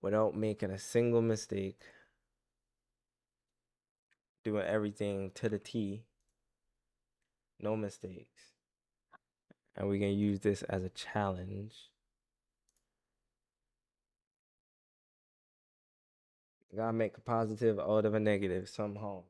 without making a single mistake, doing everything to the T, no mistakes. And we can use this as a challenge. Gotta make a positive out of a negative somehow.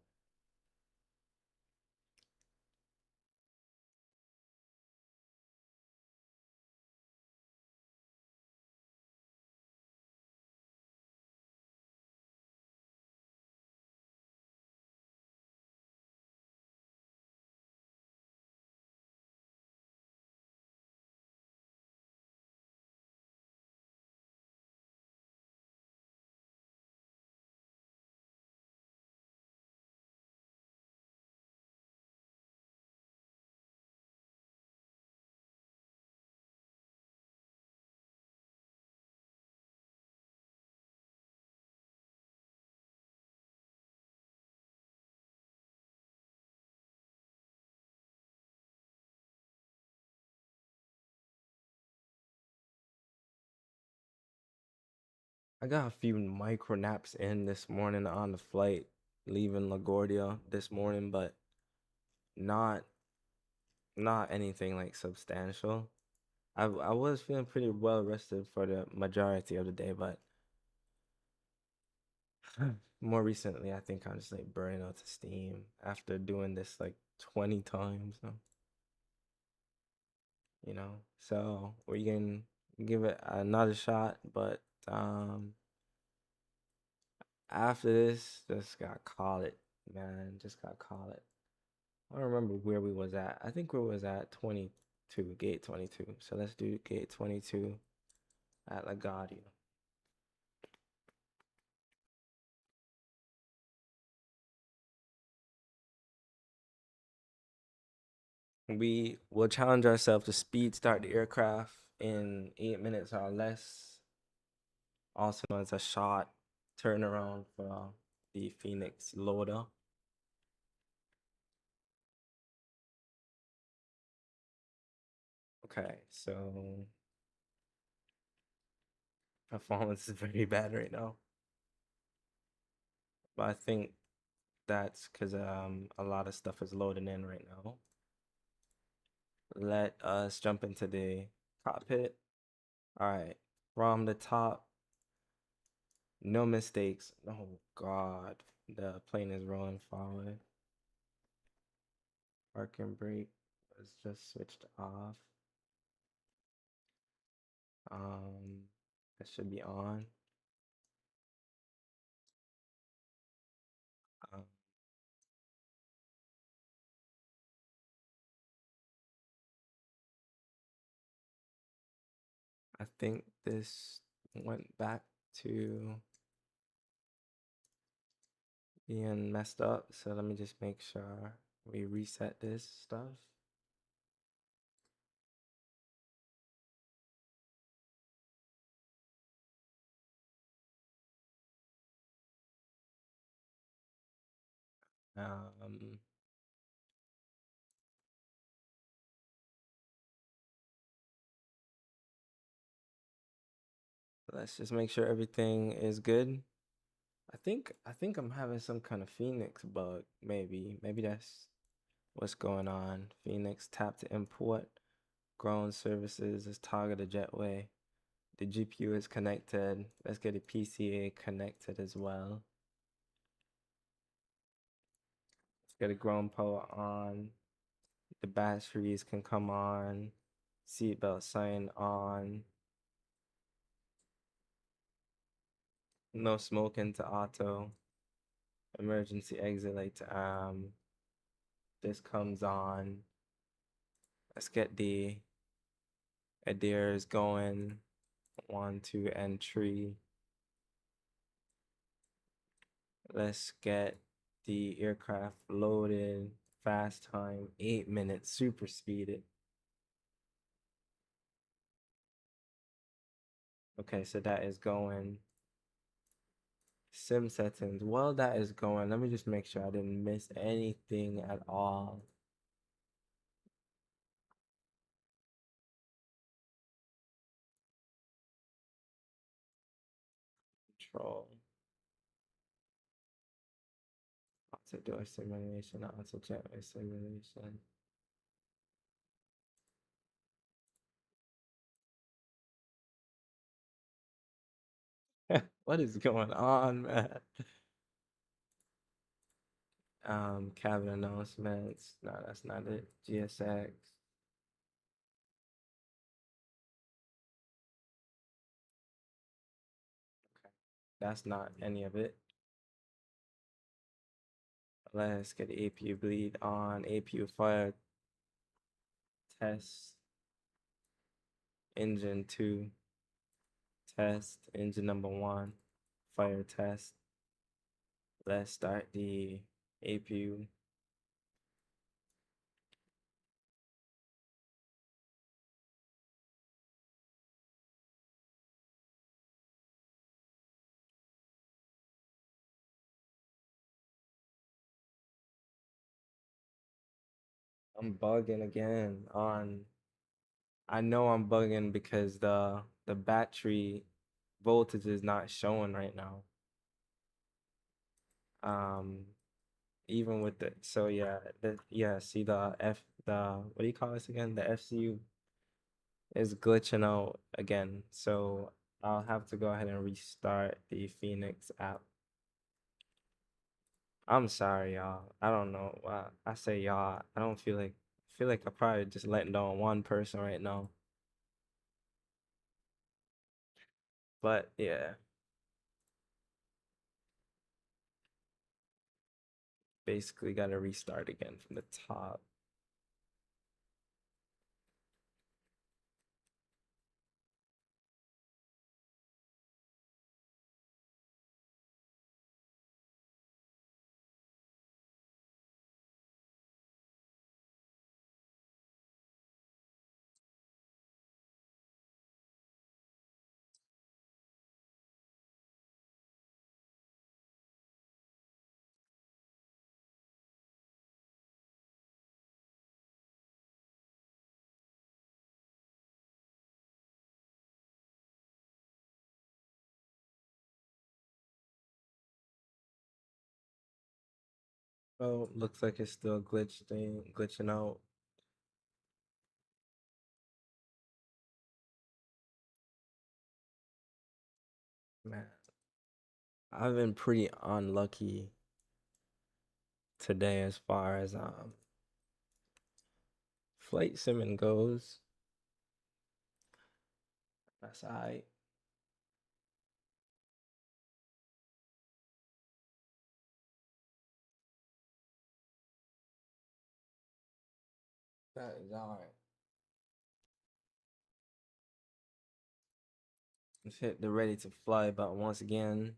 I got a few micro naps in this morning on the flight leaving LaGuardia this morning, but not not anything like substantial. I was feeling pretty well rested for the majority of the day, but more recently, I think I'm just like burning out the steam after doing this like 20 times now, you know. So we can give it another shot, but after this, just gotta call it, man. Just gotta call it. I don't remember where we was at. I think we was at 22, gate 22. So let's do gate 22 at LaGuardia. We will challenge ourselves to speed start the aircraft in 8 minutes or less, also known as a short turnaround for the Phoenix loader. Okay, so performance is very bad right now, but I think that's because a lot of stuff is loading in right now. Let us jump into the cockpit. All right, from the top, no mistakes. Oh God, the plane is rolling forward. Parking brake was just switched off. It should be on. Um, I think this went back to being messed up. So let me just make sure we reset this stuff. Um, let's just make sure everything is good. I think I'm having some kind of Phoenix bug, maybe that's what's going on. Phoenix tap to import. Ground services is targeted jetway. The GPU is connected. Let's get a PCA connected as well. Let's get a ground power on. The batteries can come on. Seatbelt sign on. No smoking to auto. Emergency exit light to this comes on. Let's get the adairs going. 1, 2, and 3. Let's get the aircraft loaded. Fast time, 8 minutes, super speeded. Okay, so that is going. Sim settings. While that is going, let me just make sure I didn't miss anything at all. Control. Auto door simulation, auto jetway simulation. What is going on, man? Cabin announcements. No, that's not it. GSX. Okay. That's not any of it. Let's get the APU bleed on. APU fire test. Engine 2 test. Engine number 1 fire test. Let's start the APU. I'm bugging again on. I know I'm bugging because the battery voltage is not showing right now. Um, even with the so yeah, see the what do you call this again? The FCU is glitching out again. So I'll have to go ahead and restart the Phoenix app. I'm sorry, y'all. I don't know why I say y'all. I don't feel like I'm probably just letting down one person right now. But yeah, basically got to restart again from the top. Oh, looks like it's still glitching out. Man, I've been pretty unlucky today as far as flight simming goes. That's alright. That is alright. Let's hit the ready to fly button once again.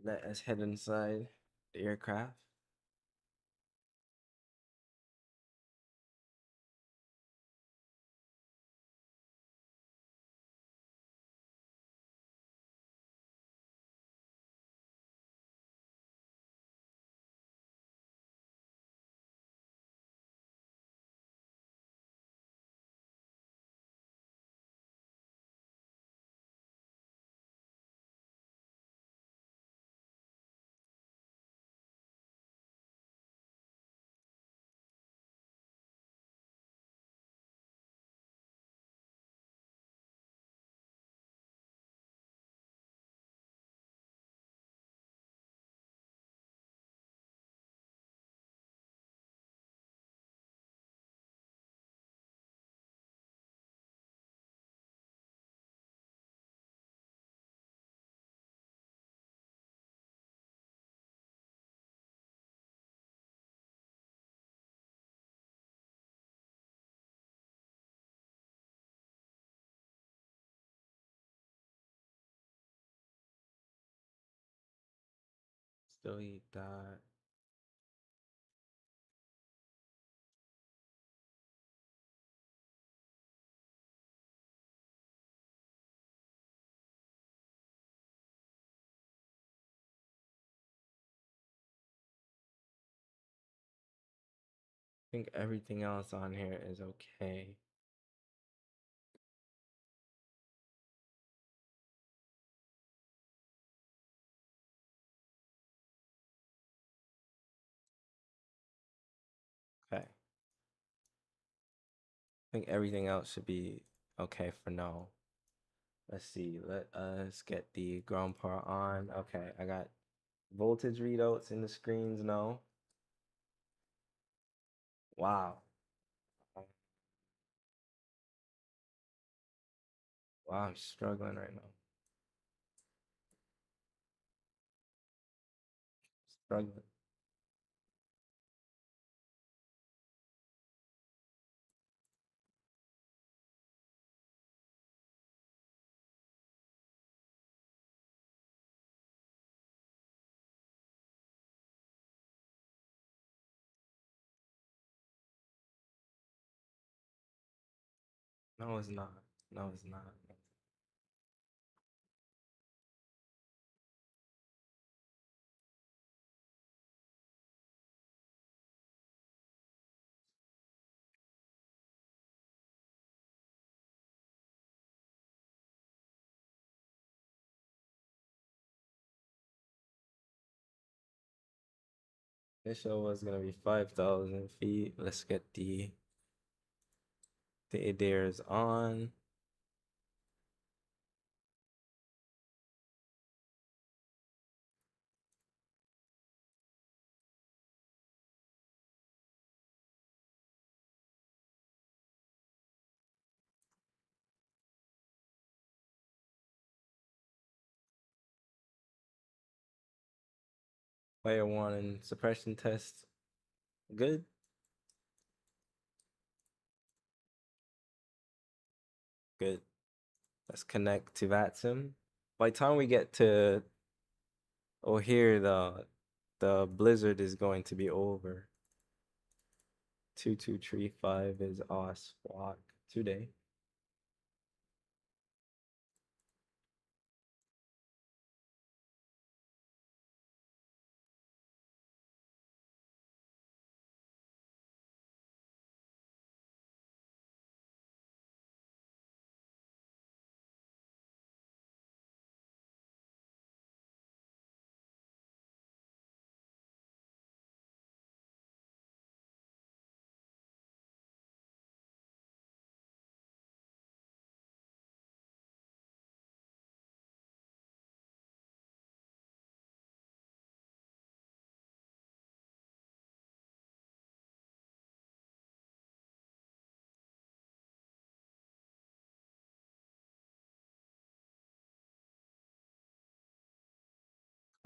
Let us head inside the aircraft. Still eat that. I think everything else on here is okay. Okay. I think everything else should be okay for now. Let's see. Let us get the ground power on. Okay, I got voltage readouts in the screens now. Wow. Wow, I'm struggling right now. Struggling. No, it's not. No, it's not. Initial was gonna be 5,000 feet. Let's get the ADARs on. Layer 1 and suppression test. Good. Good. Let's connect to VATSIM. By the time we get to here, the blizzard is going to be over. 2235 is us walk today.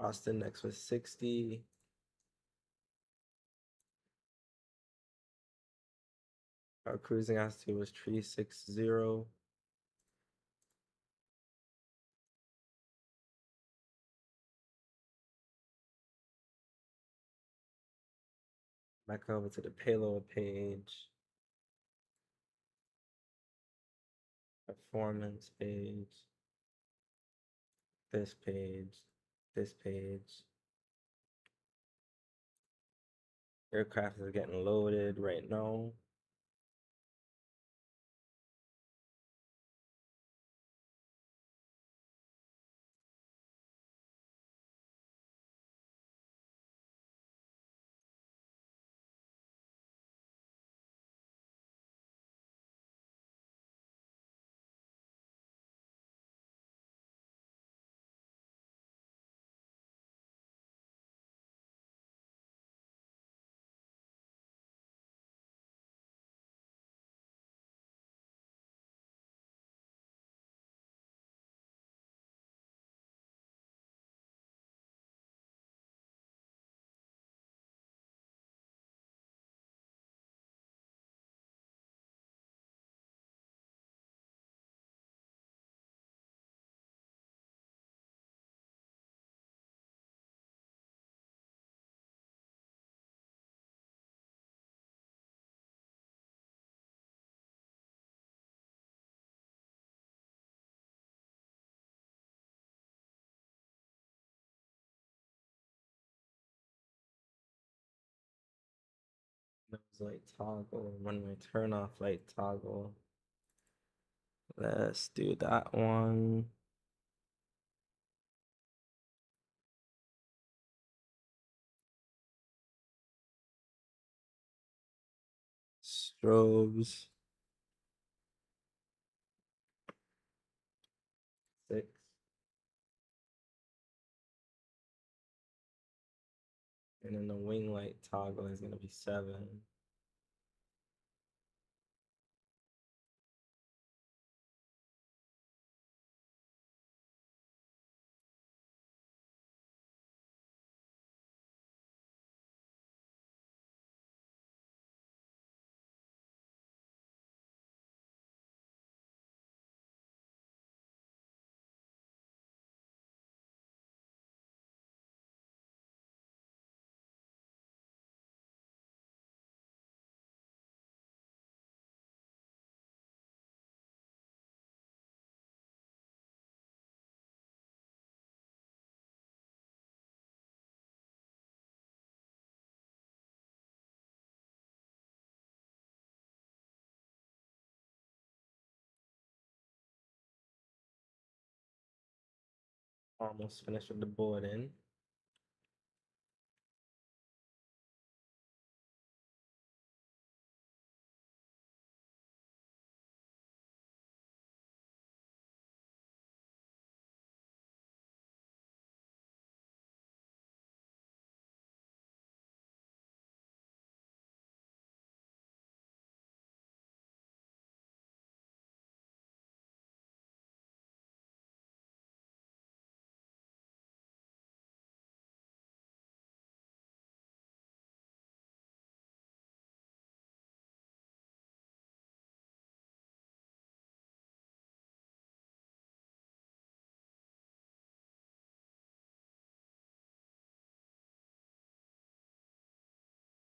Cost index was 60. Our cruising altitude was 360. Back over to the payload page. Performance page. This page. This page. Aircraft is getting loaded right now. Nose light toggle, runway turn off light toggle. Let's do that one. Strobes. 6. And then the wing light toggle is gonna be 7. Almost finished with the boarding.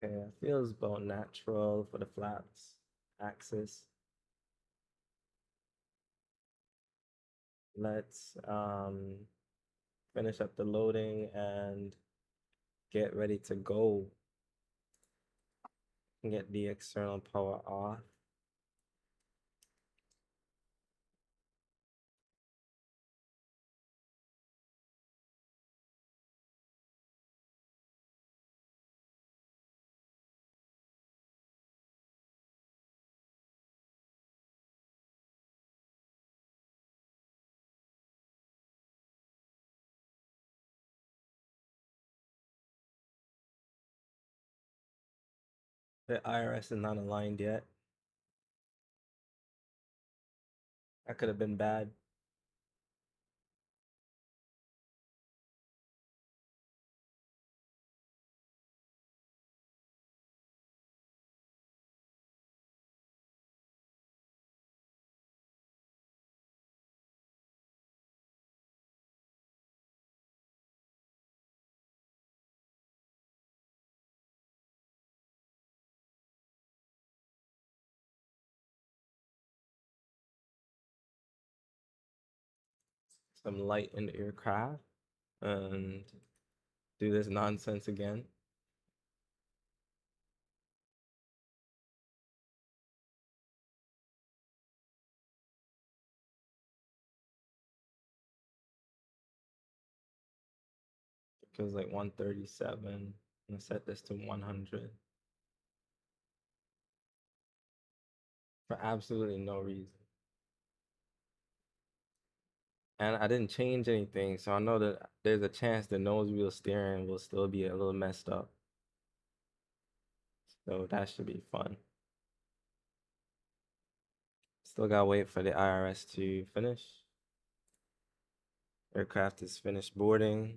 Okay, it feels about natural for the flaps axis. Let's finish up the loading and get ready to go. Get the external power off. The IRS is not aligned yet. That could have been bad. Some light in the aircraft and do this nonsense again. It feels like 137. I'm gonna set this to 100 for absolutely no reason. And I didn't change anything, so I know that there's a chance the nose wheel steering will still be a little messed up. So that should be fun. Still gotta wait for the IRS to finish. Aircraft is finished boarding.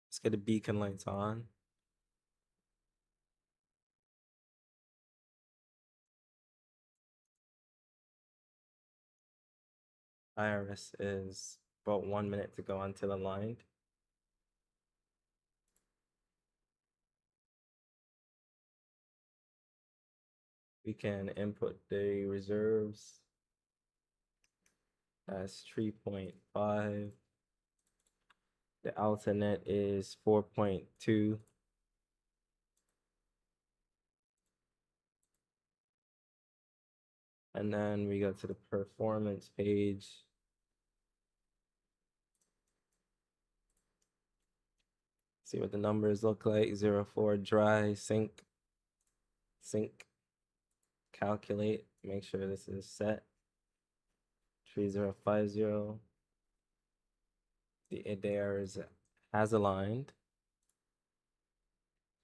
Let's get the beacon lights on. IRS is about 1 minute to go until aligned. We can input the reserves as 3.5. The alternate is 4.2. And then we go to the performance page. See what the numbers look like. 04 dry, sync, calculate, make sure this is set. 3050. The ADR has aligned.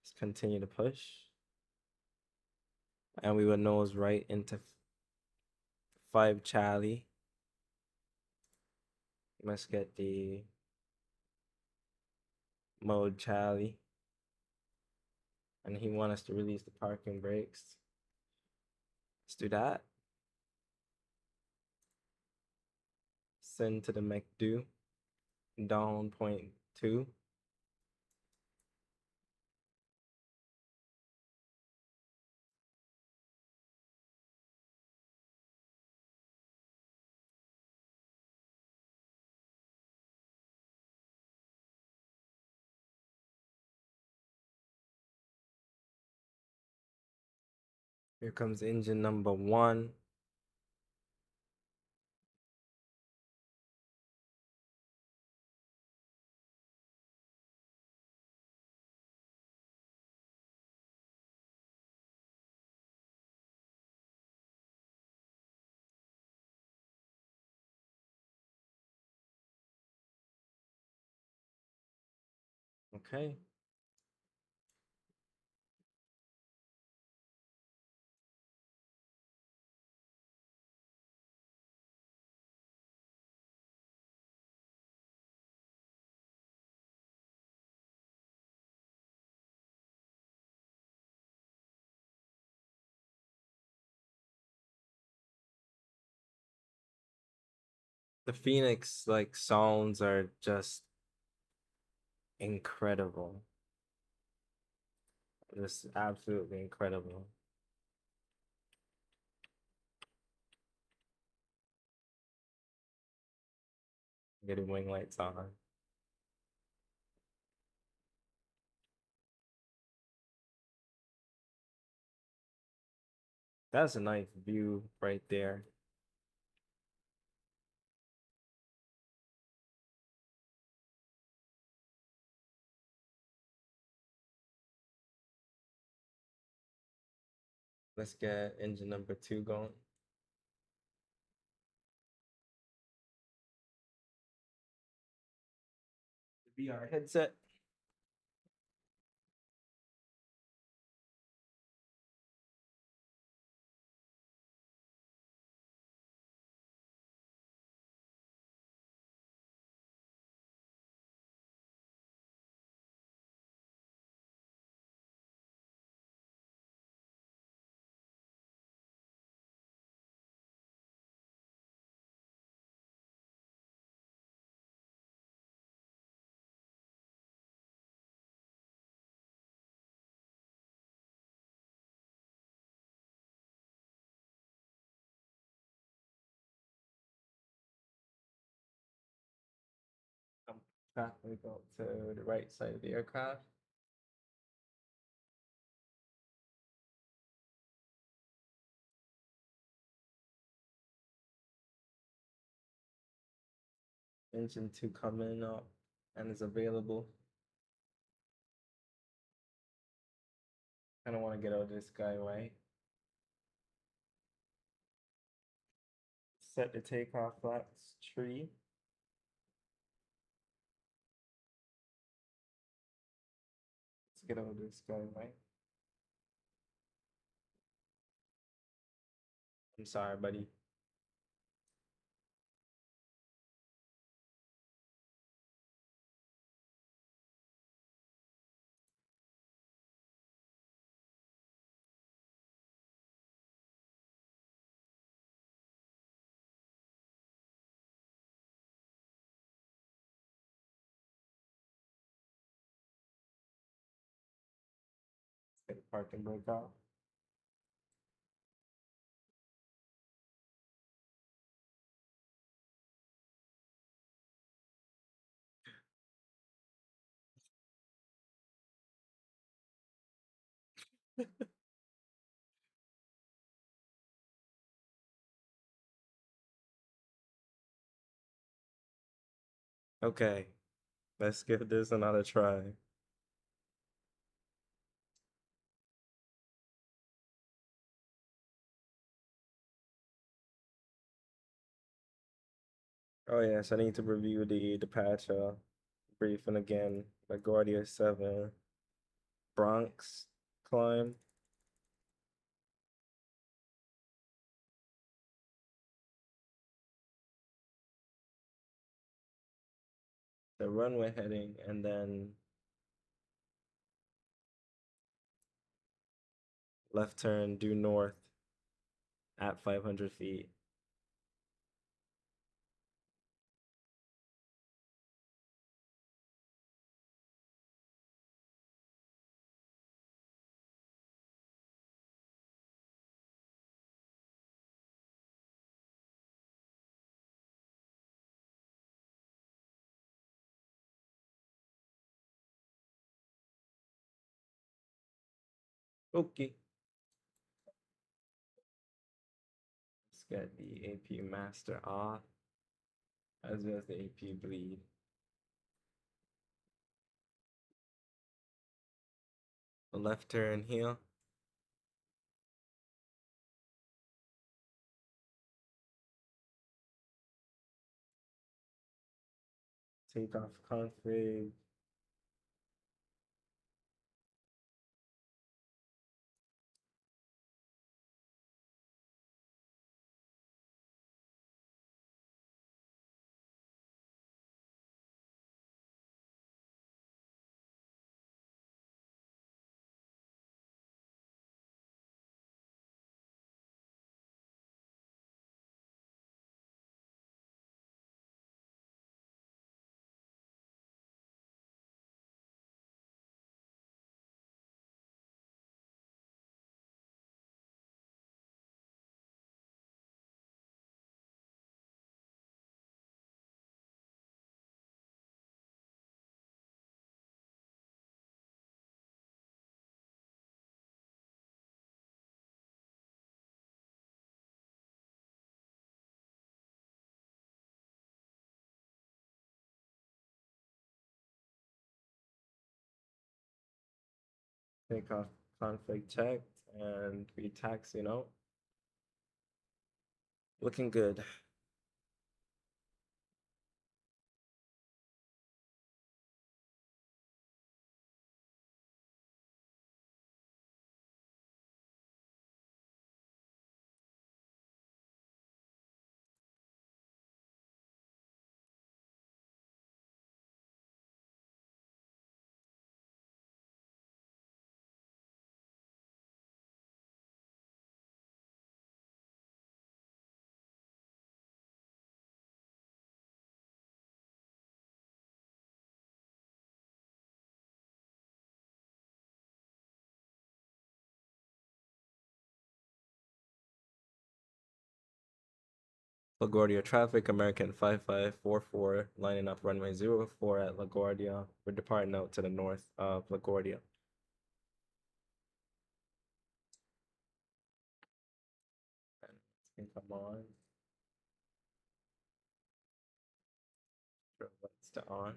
Let's continue to push. And we will nose right into 5 Charlie. Let's get the mode Charlie. And he wants us to release the parking brakes. Let's do that. Send to the McDo. Down 0.2. Here comes engine number 1. Okay. The Phoenix like sounds are just incredible. Just absolutely incredible. Getting wing lights on. That's a nice view right there. Let's get engine number 2 going. VR headset. We go to the right side of the aircraft. Engine 2 coming up and is available. I don't want to get out of this guy way. Set the takeoff flaps tree. Let's get out of this guy way. I'm sorry, buddy. Let's get the parking brake off. Okay, let's give this another try. Oh yes, I need to review the departure briefing again. LaGuardia 7, Bronx climb. The runway heading, and then left turn due north at 500 feet. Okay. Let's get the AP master off, as well as the AP bleed. A left turn here. Takeoff config. Takeoff config checked and retax, looking good. LaGuardia traffic, American 5544, lining up runway 04 at LaGuardia. We're departing out to the north of LaGuardia. And come on. Lights to on.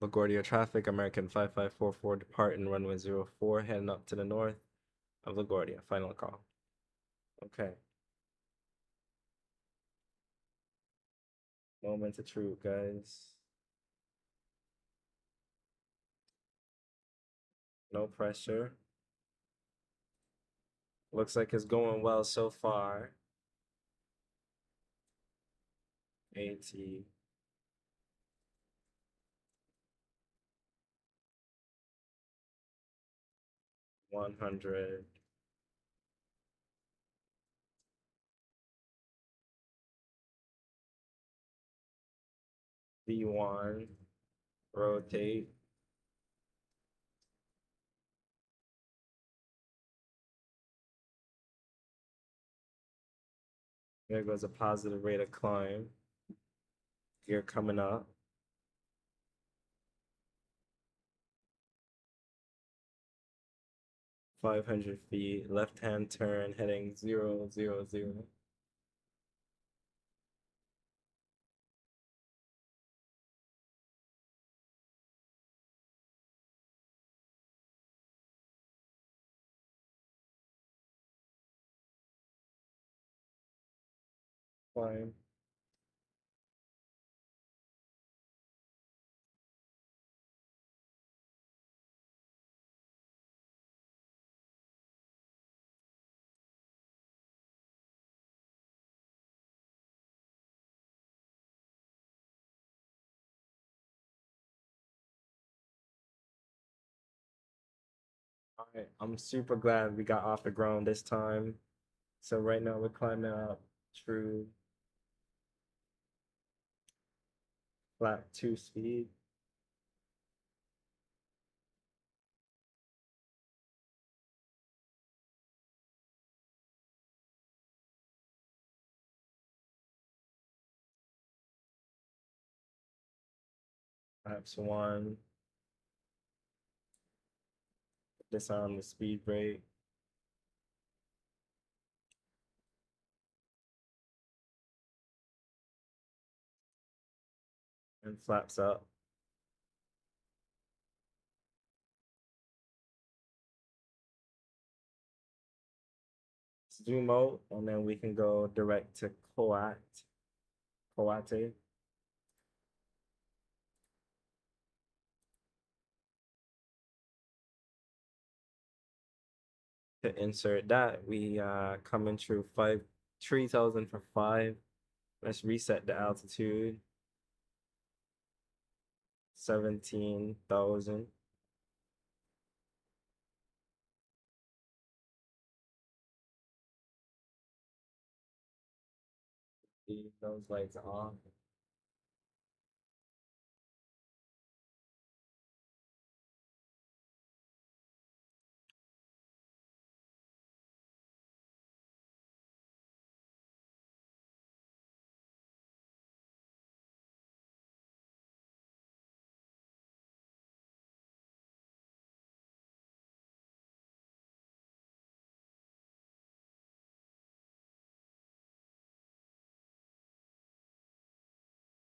LaGuardia traffic, American 5544, departing runway 04, heading up to the north of LaGuardia. Final call. Okay. Moment of truth, guys. No pressure. Looks like it's going well so far. 80. 100. V1. Rotate. There goes a positive rate of climb. Gear coming up. 500 feet. Left-hand turn heading 0, 0, 0. Climb. All right, I'm super glad we got off the ground this time. So right now we're climbing up through flat 2 speed. Perhaps 1. Disarm the speed brake. And flaps up. Zoom out, and then we can go direct to Coate. To insert that, we coming through 3,000 for 5. Let's reset the altitude. 17,000. Leave those lights off.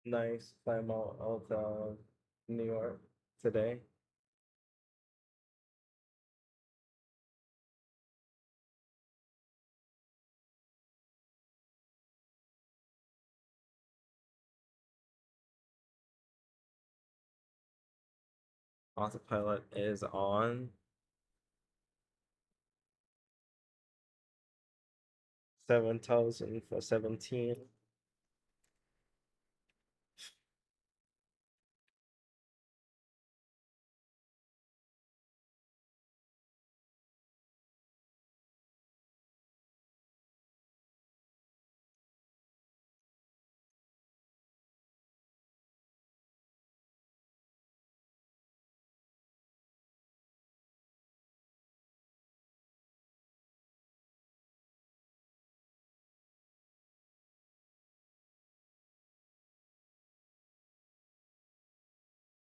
nice climb out of New York today. Autopilot is on. 7,000 for 17.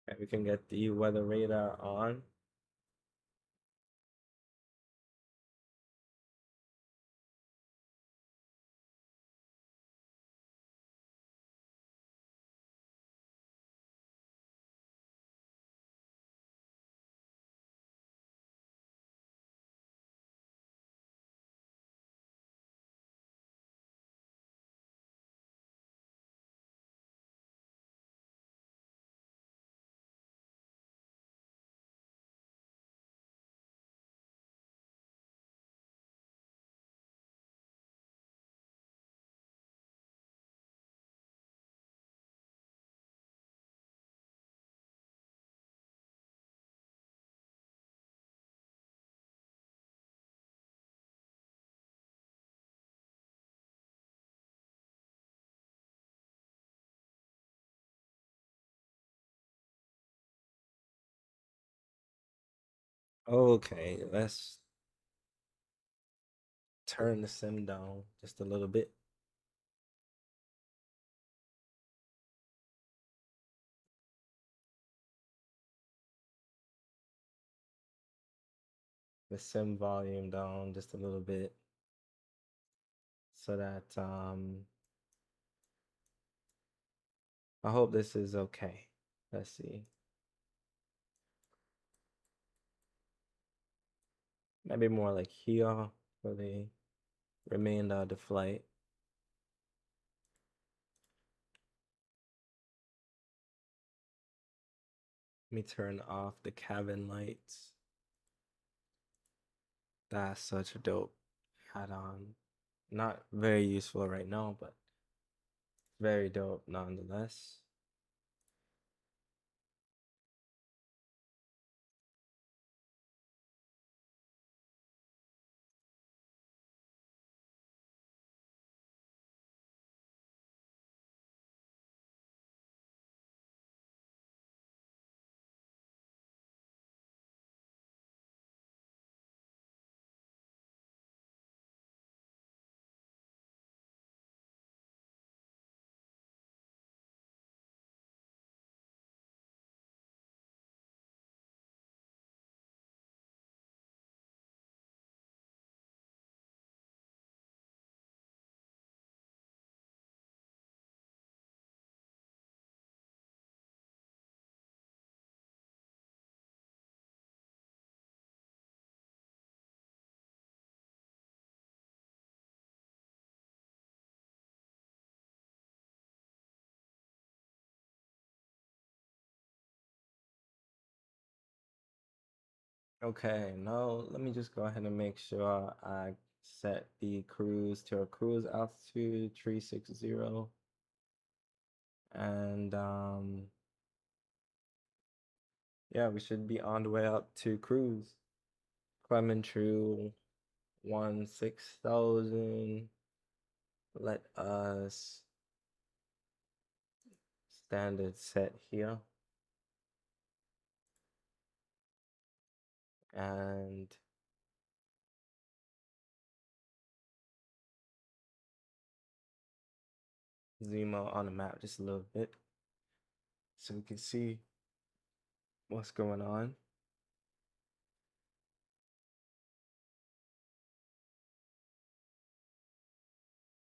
Okay, we can get the weather radar on. Okay, let's turn the sim down just a little bit. The sim volume down just a little bit so that I hope this is okay. Let's see. Maybe more like here for the remainder of the flight. Let me turn off the cabin lights. That's such a dope add-on. Not very useful right now, but very dope nonetheless. Okay, now let me just go ahead and make sure I set the cruise to a cruise altitude 360. And yeah, we should be on the way up to cruise. Climbing through 16,000. Let us standard set here. And zoom out on the map just a little bit so we can see what's going on.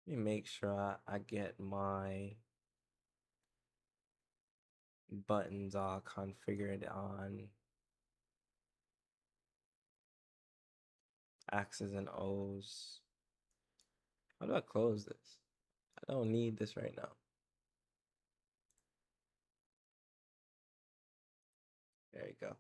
Let me make sure I get my buttons are configured on X's and O's. How do I close this? I don't need this right now. There you go.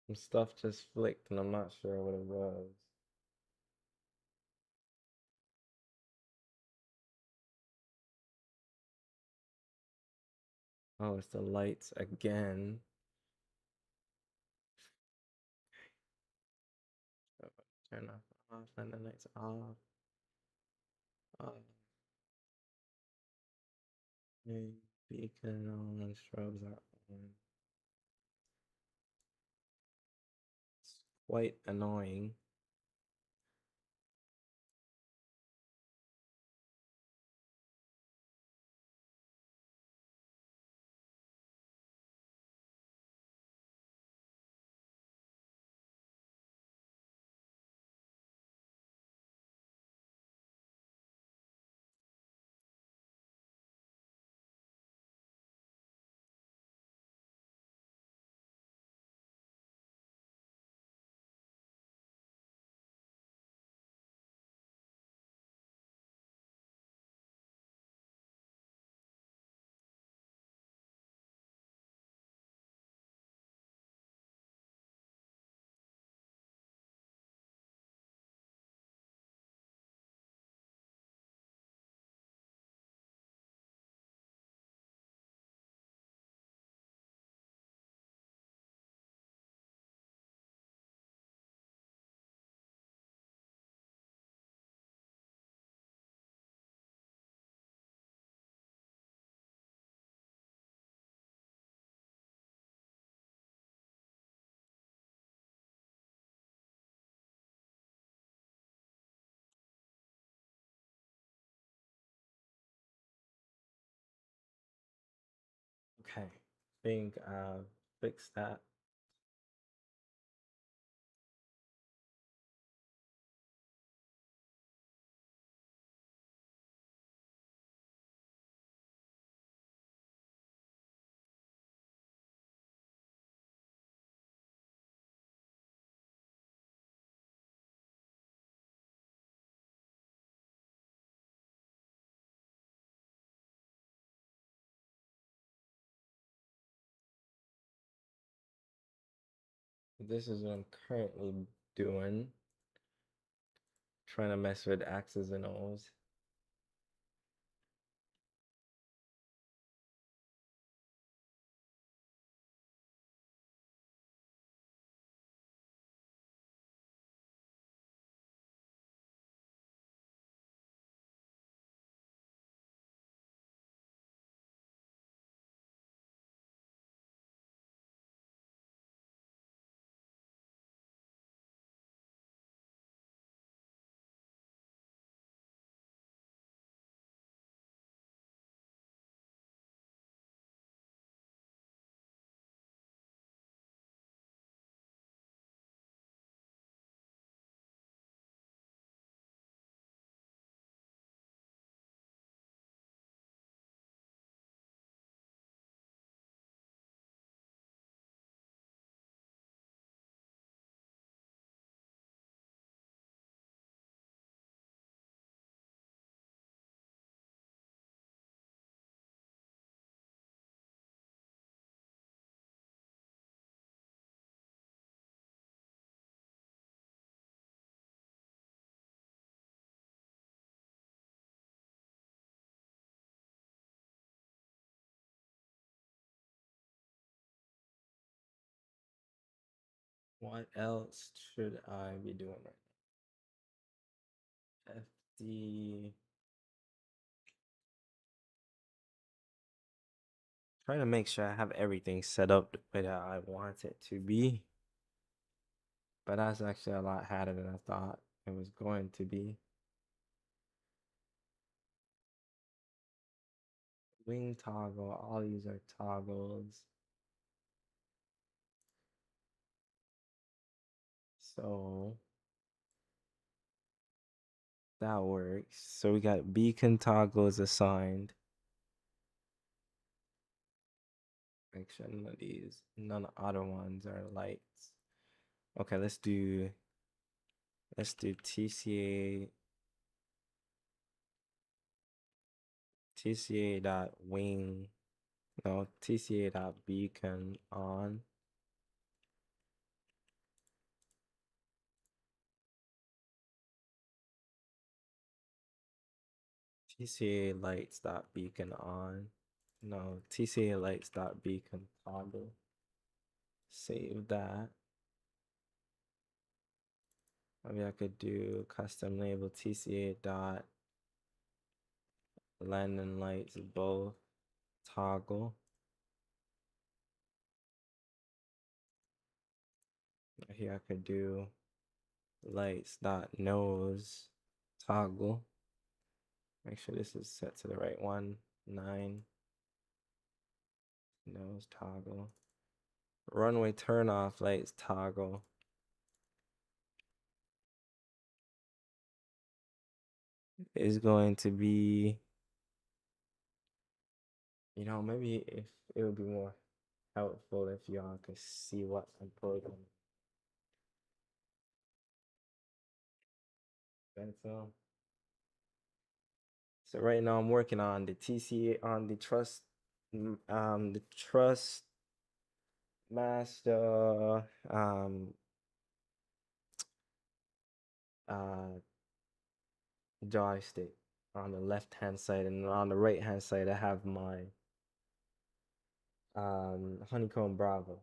Some stuff just flicked and I'm not sure what it was. Oh, it's the lights again. Turn off and the lights off. Beacon on and strobes are on. It's quite annoying. Okay, I think I've fixed that. This is what I'm currently doing. Trying to mess with X's and O's. What else should I be doing right now? FD. Trying to make sure I have everything set up the way that I want it to be. But that's actually a lot harder than I thought it was going to be. Wing toggle, all these are toggles. So that works. So we got beacon toggles assigned. Make sure none of the other ones are lights. Okay, let's do TCA dot wing, no, TCA dot beacon on. TCA lights dot beacon on. No, TCA lights dot beacon toggle. Save that. Maybe I could do custom label TCA dot landing lights both toggle. Here I could do lights dot nose toggle. Make sure this is set to the right one. 9 nose toggle. Runway turn off lights toggle. Is going to be, you know, maybe if it would be more helpful if y'all could see what I'm putting. So right now I'm working on the TCA on the trust master joystick on the left hand side, and on the right hand side I have my honeycomb bravo.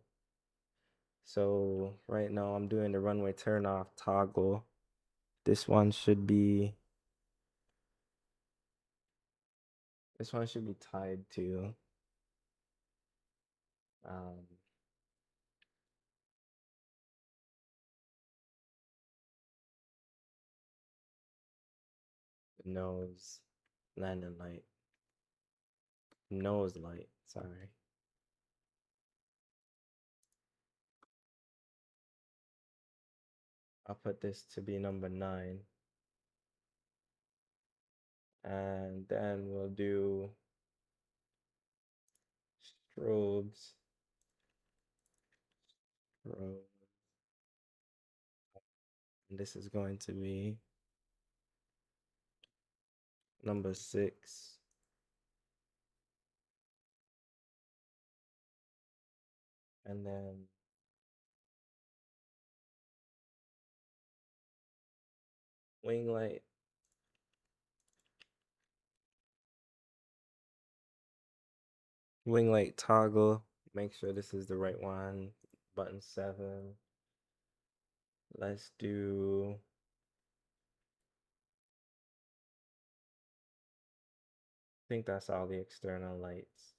So right now I'm doing the runway turn off toggle. This one should be tied to the nose landing light, nose light, sorry. I'll put this to be number 9. And then we'll do strobes. And this is going to be number 6. And then wing light. Wing light toggle. Make sure this is the right one. Button 7. Let's do I think that's all the external lights.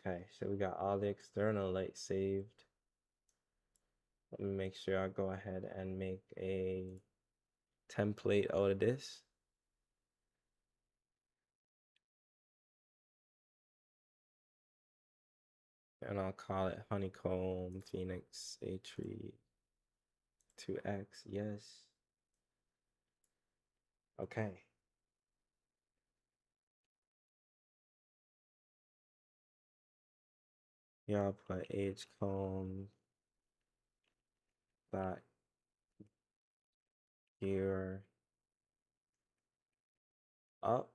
Okay, so we got all the external lights saved. Let me make sure I go ahead and make a template out of this. And I'll call it honeycomb phoenix A3 2X. Yes. Okay. Here I'll put age comb back here up.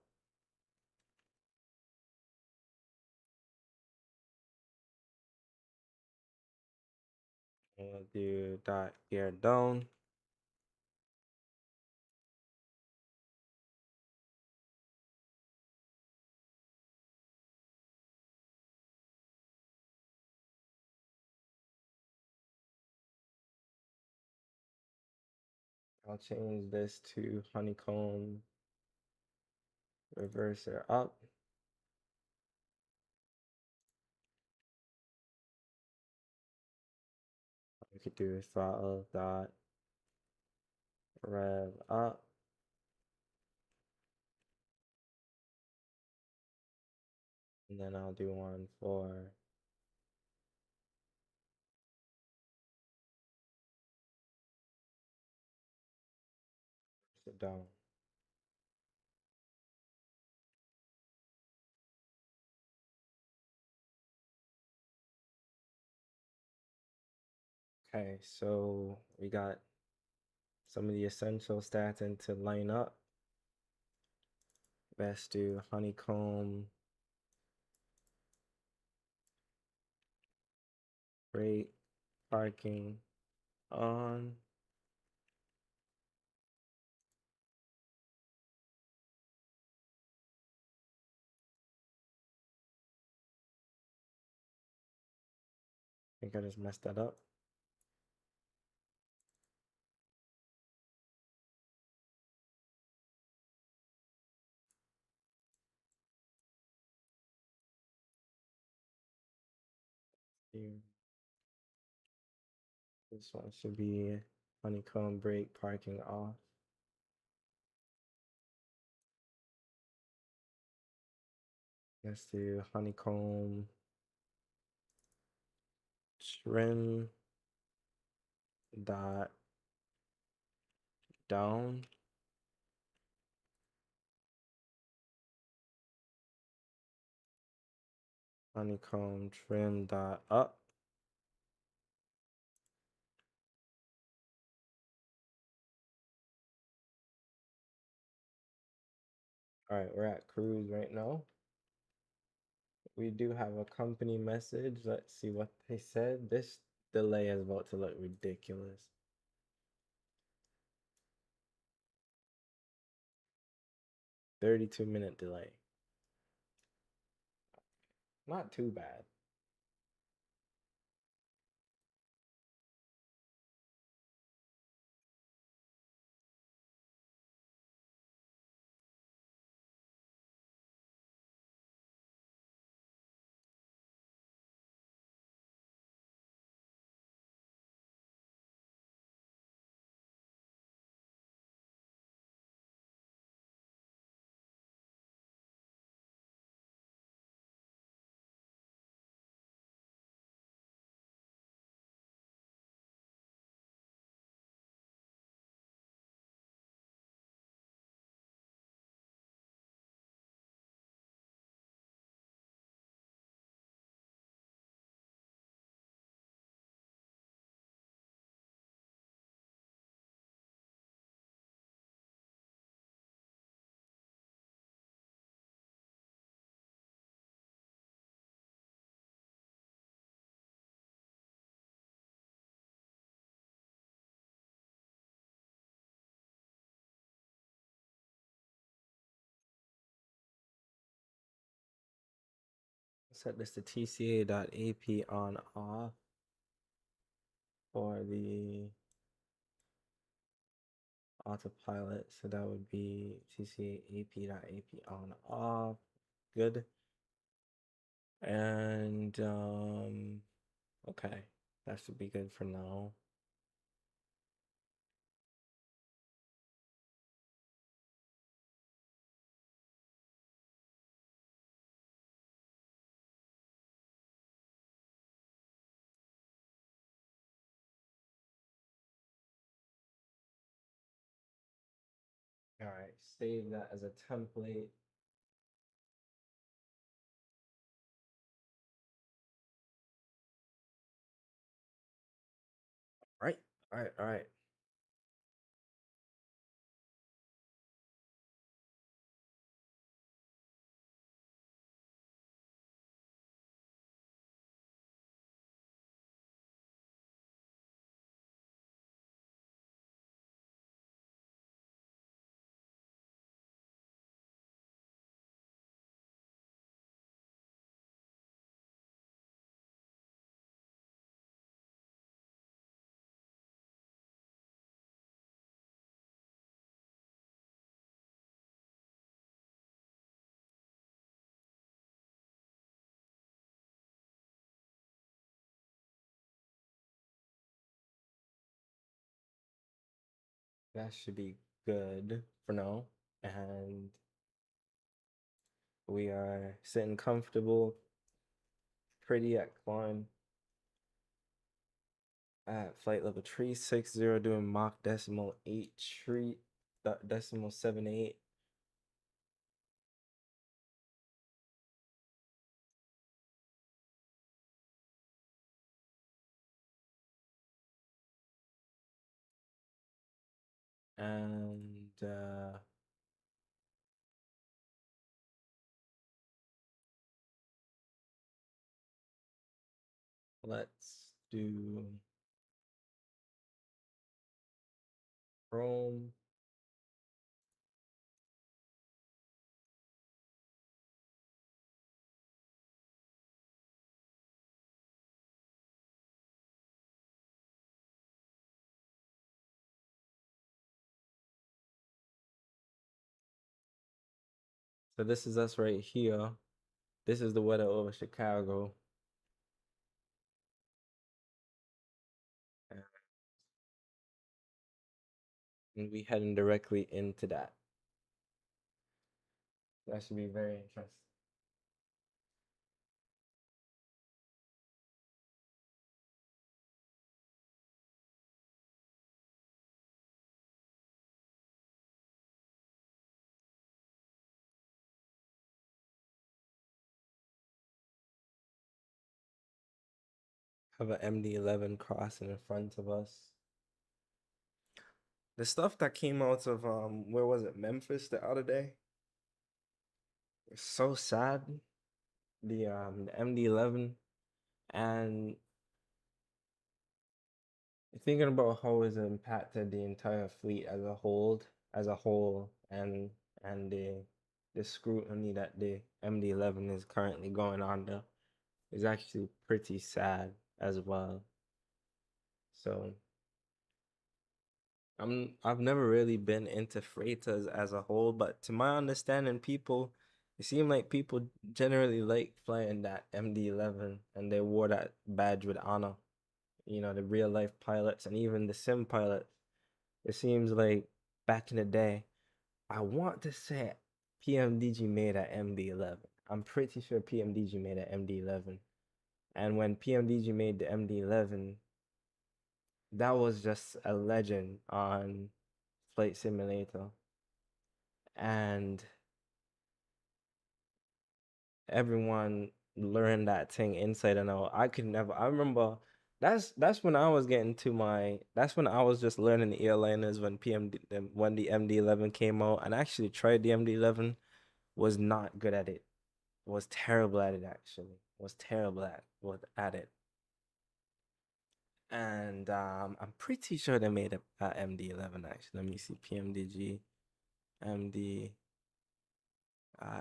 We'll do dot gear down. I'll change this to honeycomb reverser up. We could do throttle dot rev up. And then I'll do one for sit down. Okay, so we got some of the essential stats into line up. Let's do honeycomb, brake, parking on. I think I just messed that up. This one should be honeycomb, brake, parking off. Let's do honeycomb, trim dot down. Honeycomb trim dot up. All right, we're at cruise right now. We do have a company message. Let's see what they said. This delay is about to look ridiculous. 32-minute delay. Not too bad. Set this to TCA.AP on off for the autopilot. So that would be TCA.AP on off. Good. And okay, that should be good for now. All right, save that as a template. All right. That should be good for now. And we are sitting comfortable, pretty at climb at flight level 360, doing Mach decimal 8 treat, decimal 78. And let's do Chrome. So this is us right here. This is the weather over Chicago. And we heading directly into that. That should be very interesting. Have an MD-11 crossing in front of us. The stuff that came out of where was it, Memphis the other day? It's so sad. The MD-11, and thinking about how it's impacted the entire fleet as a whole, and the scrutiny that the MD-11 is currently going under is actually pretty sad as well. So I've never really been into freighters as a whole, but to my understanding, it seemed like people generally like flying that MD-11, and they wore that badge with honor. You know, the real life pilots and even the sim pilots. It seems like back in the day, I want to say PMDG made an MD-11. I'm pretty sure PMDG made an MD-11. And when PMDG made the MD-11, that was just a legend on Flight Simulator. And everyone learned that thing inside and out. I remember that's when I was getting to that's when I was just learning the airliners when the MD-11 came out, and I actually tried the MD-11, was not good at it. Was terrible at it actually. Was terrible at it. And I'm pretty sure they made a MD-11 actually. Let me see, PMDG MD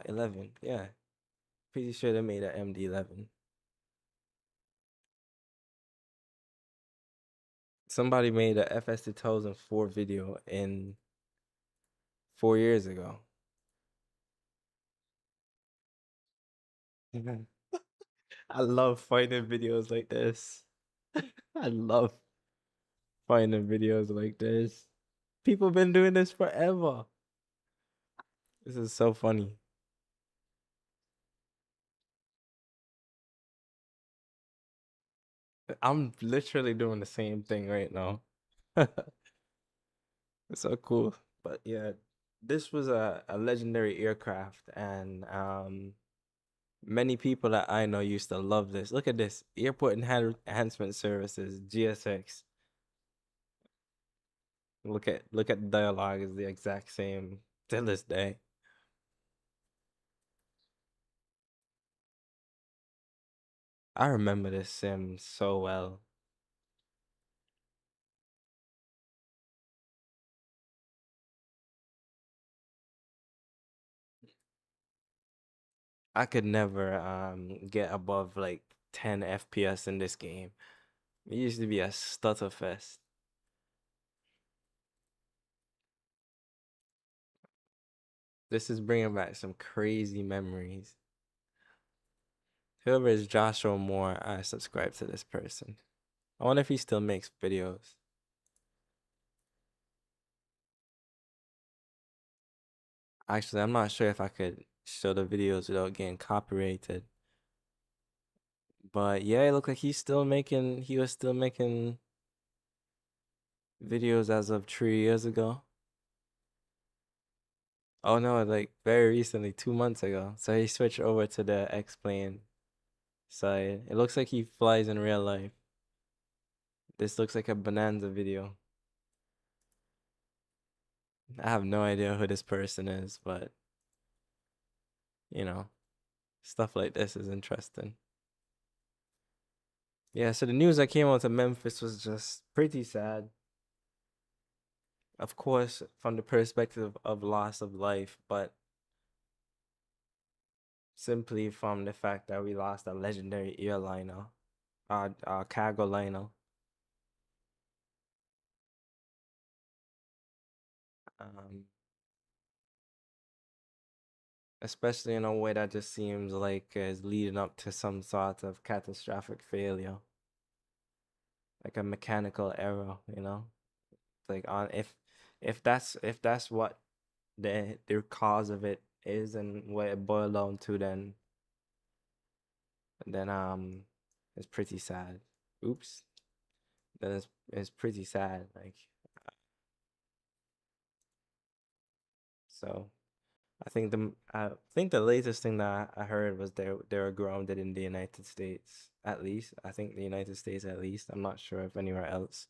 11. Yeah. Pretty sure they made a MD-11. Somebody made a FS 2004 video in 4 years ago. I love finding videos like this. I love finding videos like this. People been doing this forever. This is so funny. I'm literally doing the same thing right now. It's so cool. But yeah, this was a legendary aircraft, and many people that I know used to love this. Look at this. Airport Enhancement Services, GSX. Look at the dialogue is the exact same to this day. I remember this sim so well. I could never get above like 10 FPS in this game. It used to be a stutter fest. This is bringing back some crazy memories. Whoever is Joshua Moore, I subscribe to this person. I wonder if he still makes videos. Actually, I'm not sure if I could show the videos without getting copyrighted. But yeah, it looked like he was still making videos as of 3 years ago. Oh no, like very recently, 2 months ago. So he switched over to the X-Plane side. It looks like he flies in real life. This looks like a Bonanza video. I have no idea who this person is, but you know, stuff like this is interesting. Yeah, so the news that came out of Memphis was just pretty sad. Of course, from the perspective of loss of life, but simply from the fact that we lost a legendary airliner, cargo liner. Um, Especially in a way that just seems like is leading up to some sort of catastrophic failure, like a mechanical error, you know? Like on if that's what the cause of it is and what it boiled down to, then it's pretty sad. Oops. Then it's pretty sad. Like so. I think the latest thing that I heard was they were grounded in the United States, at least. I think the United States at least. I'm not sure if anywhere else.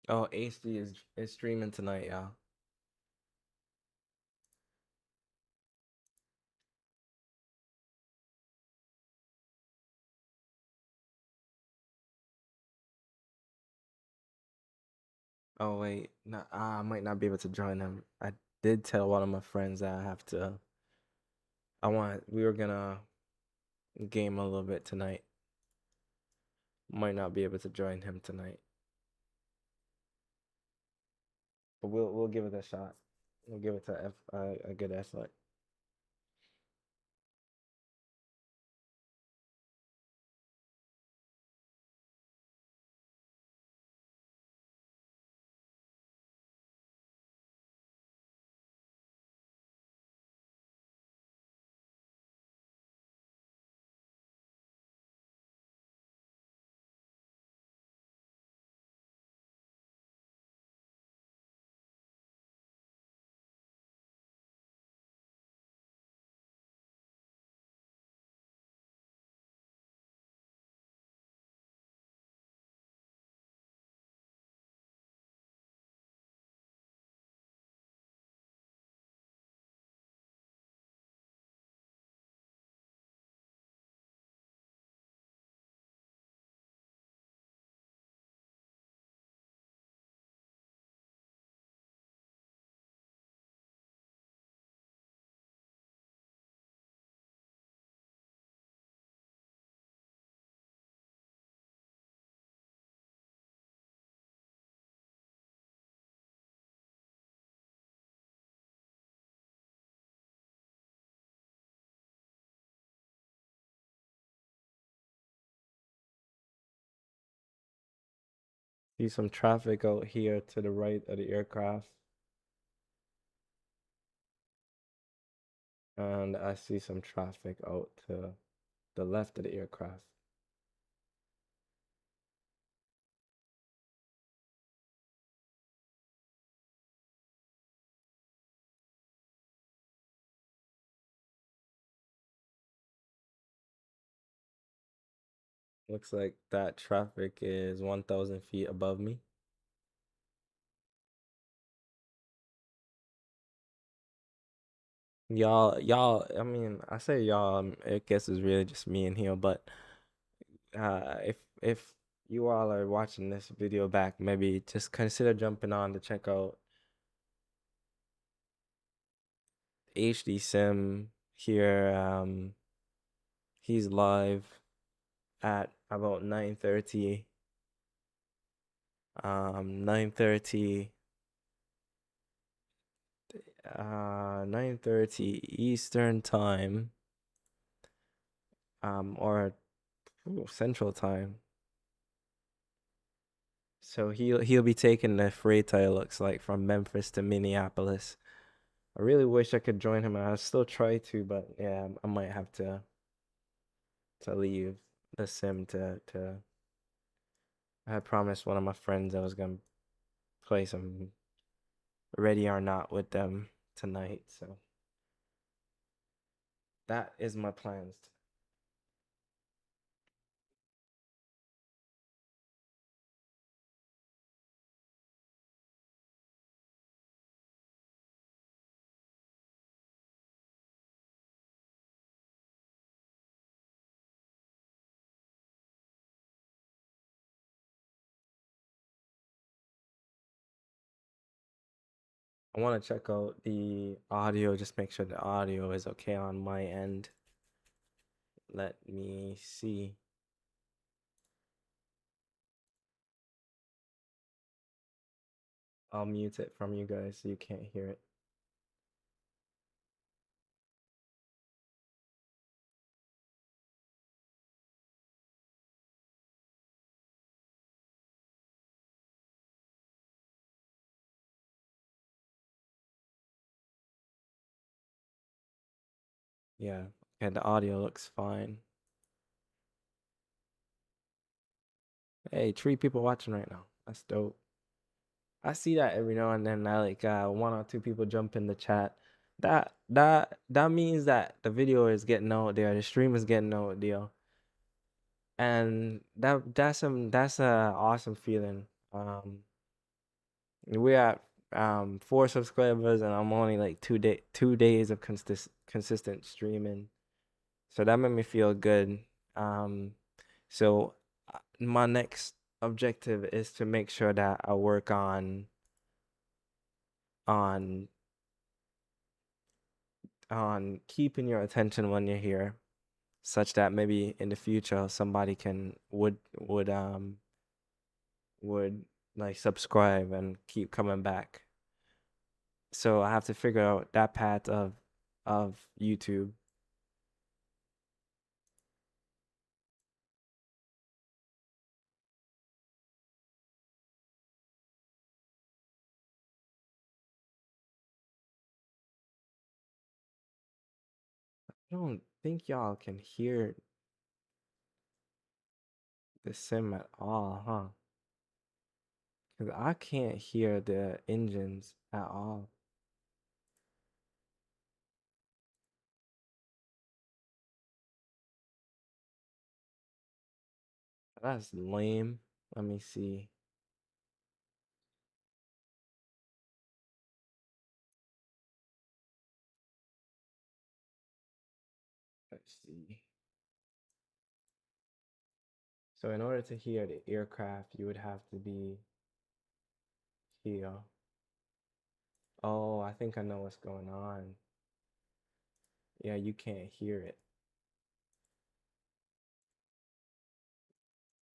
Oh, HD is streaming tonight, y'all. Oh wait, no, I might not be able to join them. I did tell one of my friends that I have to. We were gonna game a little bit tonight. Might not be able to join him tonight, but we'll give it a shot. We'll give it a good effort. See some traffic out here to the right of the aircraft, and I see some traffic out to the left of the aircraft. Looks like that traffic is 1,000 feet above me. Y'all, I mean, I say y'all, I guess it's really just me in here, but if you all are watching this video back, maybe just consider jumping on to check out HD Sim. here. He's live at about 9:30. 9:30 Eastern time. Or Central time. So he'll be taking the freighter, it looks like, from Memphis to Minneapolis. I really wish I could join him. I'll still try to, but yeah, I might have to leave the sim to I had promised one of my friends I was gonna play some Ready or Not with them tonight, so that is my plans. I want to check out the audio, just make sure the audio is okay on my end. Let me see. I'll mute it from you guys so you can't hear it. Yeah, okay, the audio looks fine. Hey, 3 people watching right now. That's dope. I see that every now and then. Like 1 or 2 people jump in the chat. That means that the video is getting out there, the stream is getting out there, and that's a awesome feeling. We're at 4 subscribers, and I'm only like 2 days of consistent streaming, so that made me feel good. So my next objective is to make sure that I work on keeping your attention when you're here, such that maybe in the future somebody would like subscribe and keep coming back. So I have to figure out that path of YouTube. I don't think y'all can hear the sim at all, huh? Because I can't hear the engines at all. That's lame. Let me see. Let's see. So in order to hear the aircraft, you would have to be here. Oh, I think I know what's going on. Yeah, you can't hear it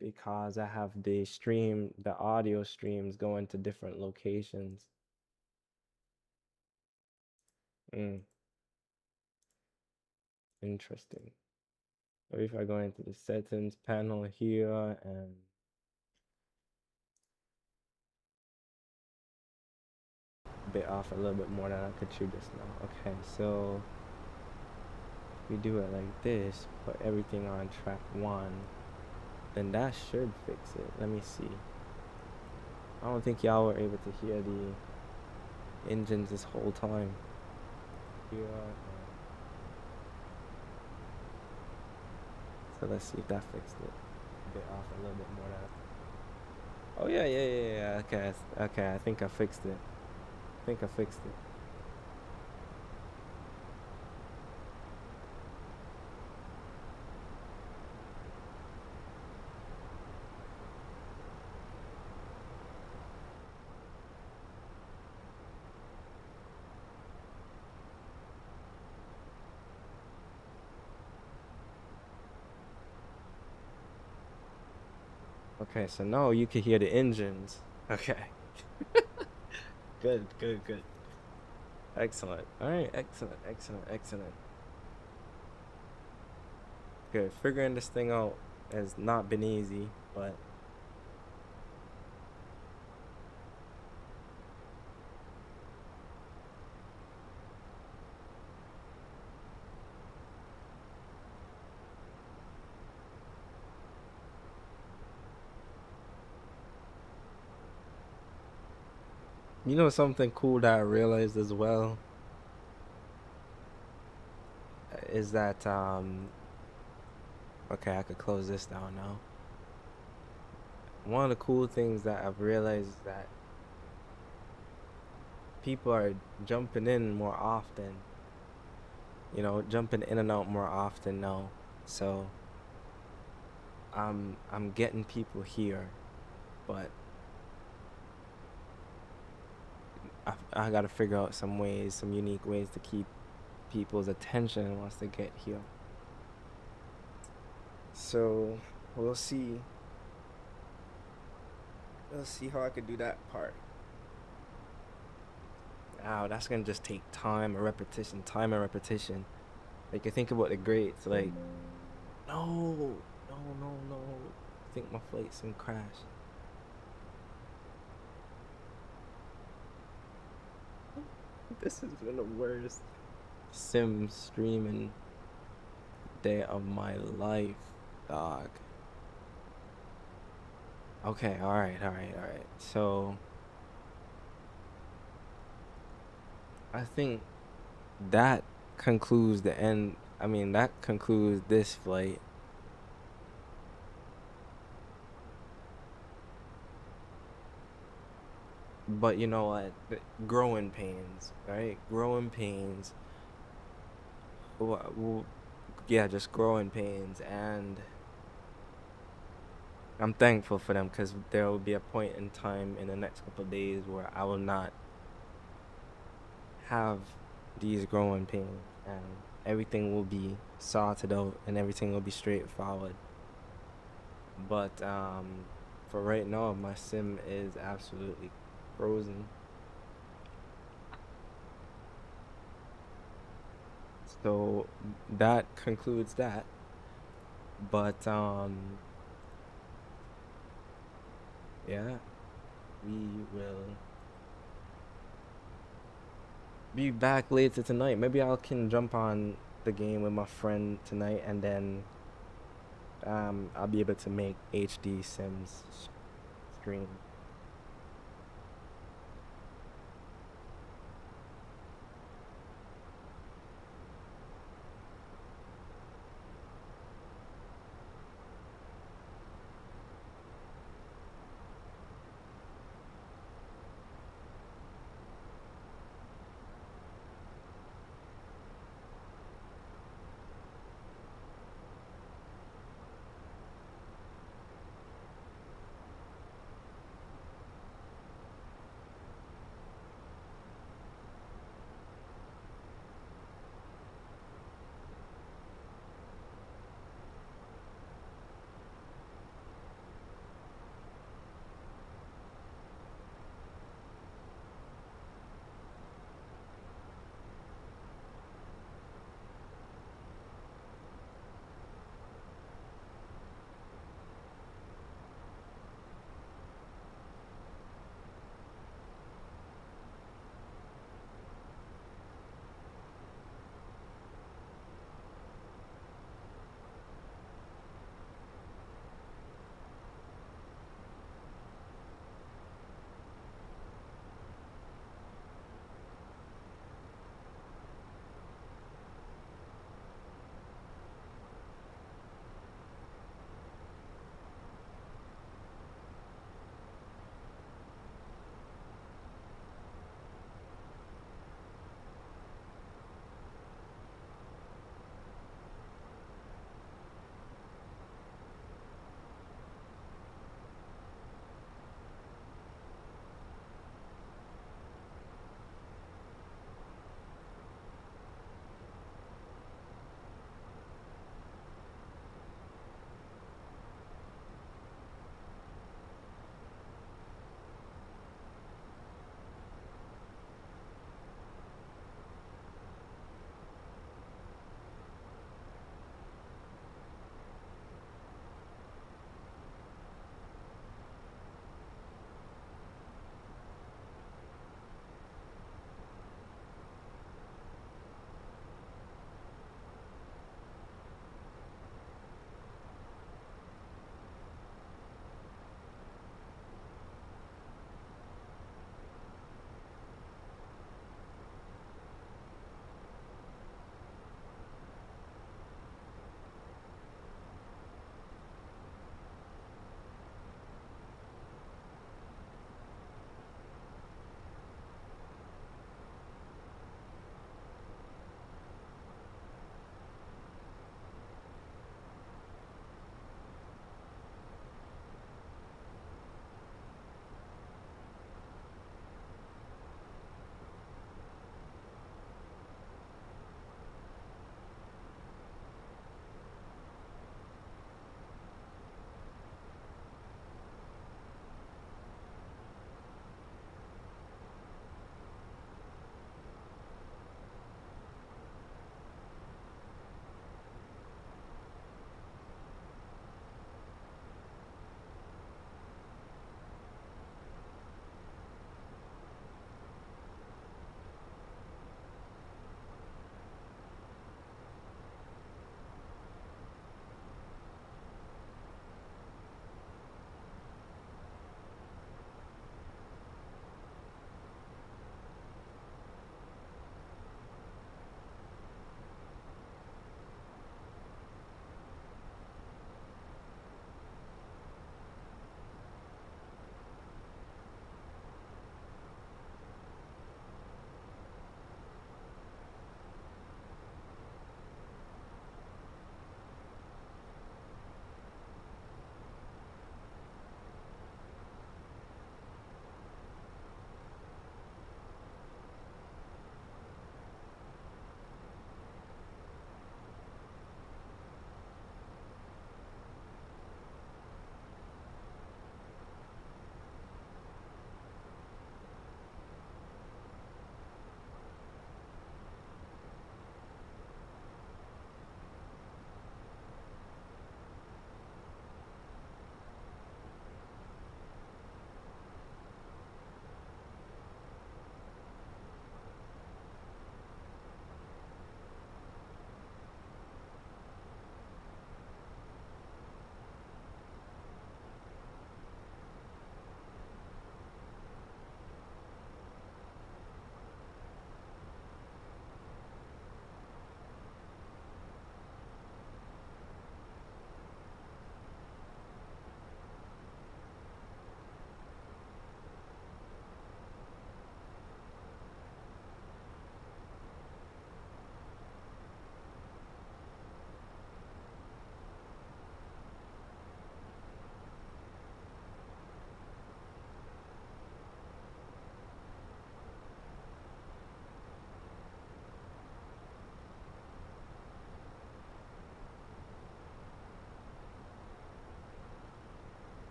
because I have the audio streams going to different locations. Interesting. Or if I go into the settings panel here and bit off a little bit more than I could chew just now. Okay, so if we do it like this, put everything on track 1, then that should fix it. Let me see. I don't think y'all were able to hear the engines this whole time. Here, so let's see if that fixed it. Bit off a little bit more than I... Oh yeah. Okay, I think I fixed it. Okay, so now you can hear the engines. Okay. Good, good, good. Excellent. All right, excellent, excellent, excellent. Good. Figuring this thing out has not been easy, but you know something cool that I realized as well is that okay, I could close this down now. One of the cool things that I've realized is that people are jumping in more often, you know, jumping in and out more often now. So I'm getting people here, but I gotta figure out some ways, some unique ways to keep people's attention once they get here. So we'll see. We'll see how I could do that part. Wow, that's gonna just take time and repetition, time and repetition. Like you think about the greats, like no, no, no, no. I think my flight sim crashed. This has been the worst sim streaming day of my life, dog. Okay, alright, alright, alright. So I think that concludes the end. I mean, that concludes this flight. But you know what? Growing pains, right? Growing pains. Well, yeah, just growing pains. And I'm thankful for them because there will be a point in time in the next couple of days where I will not have these growing pains and everything will be sorted out and everything will be straightforward. But for right now, my sim is absolutely frozen. So that concludes that. But yeah, we will be back later tonight. Maybe I can jump on the game with my friend tonight and then I'll be able to make HD Sims stream.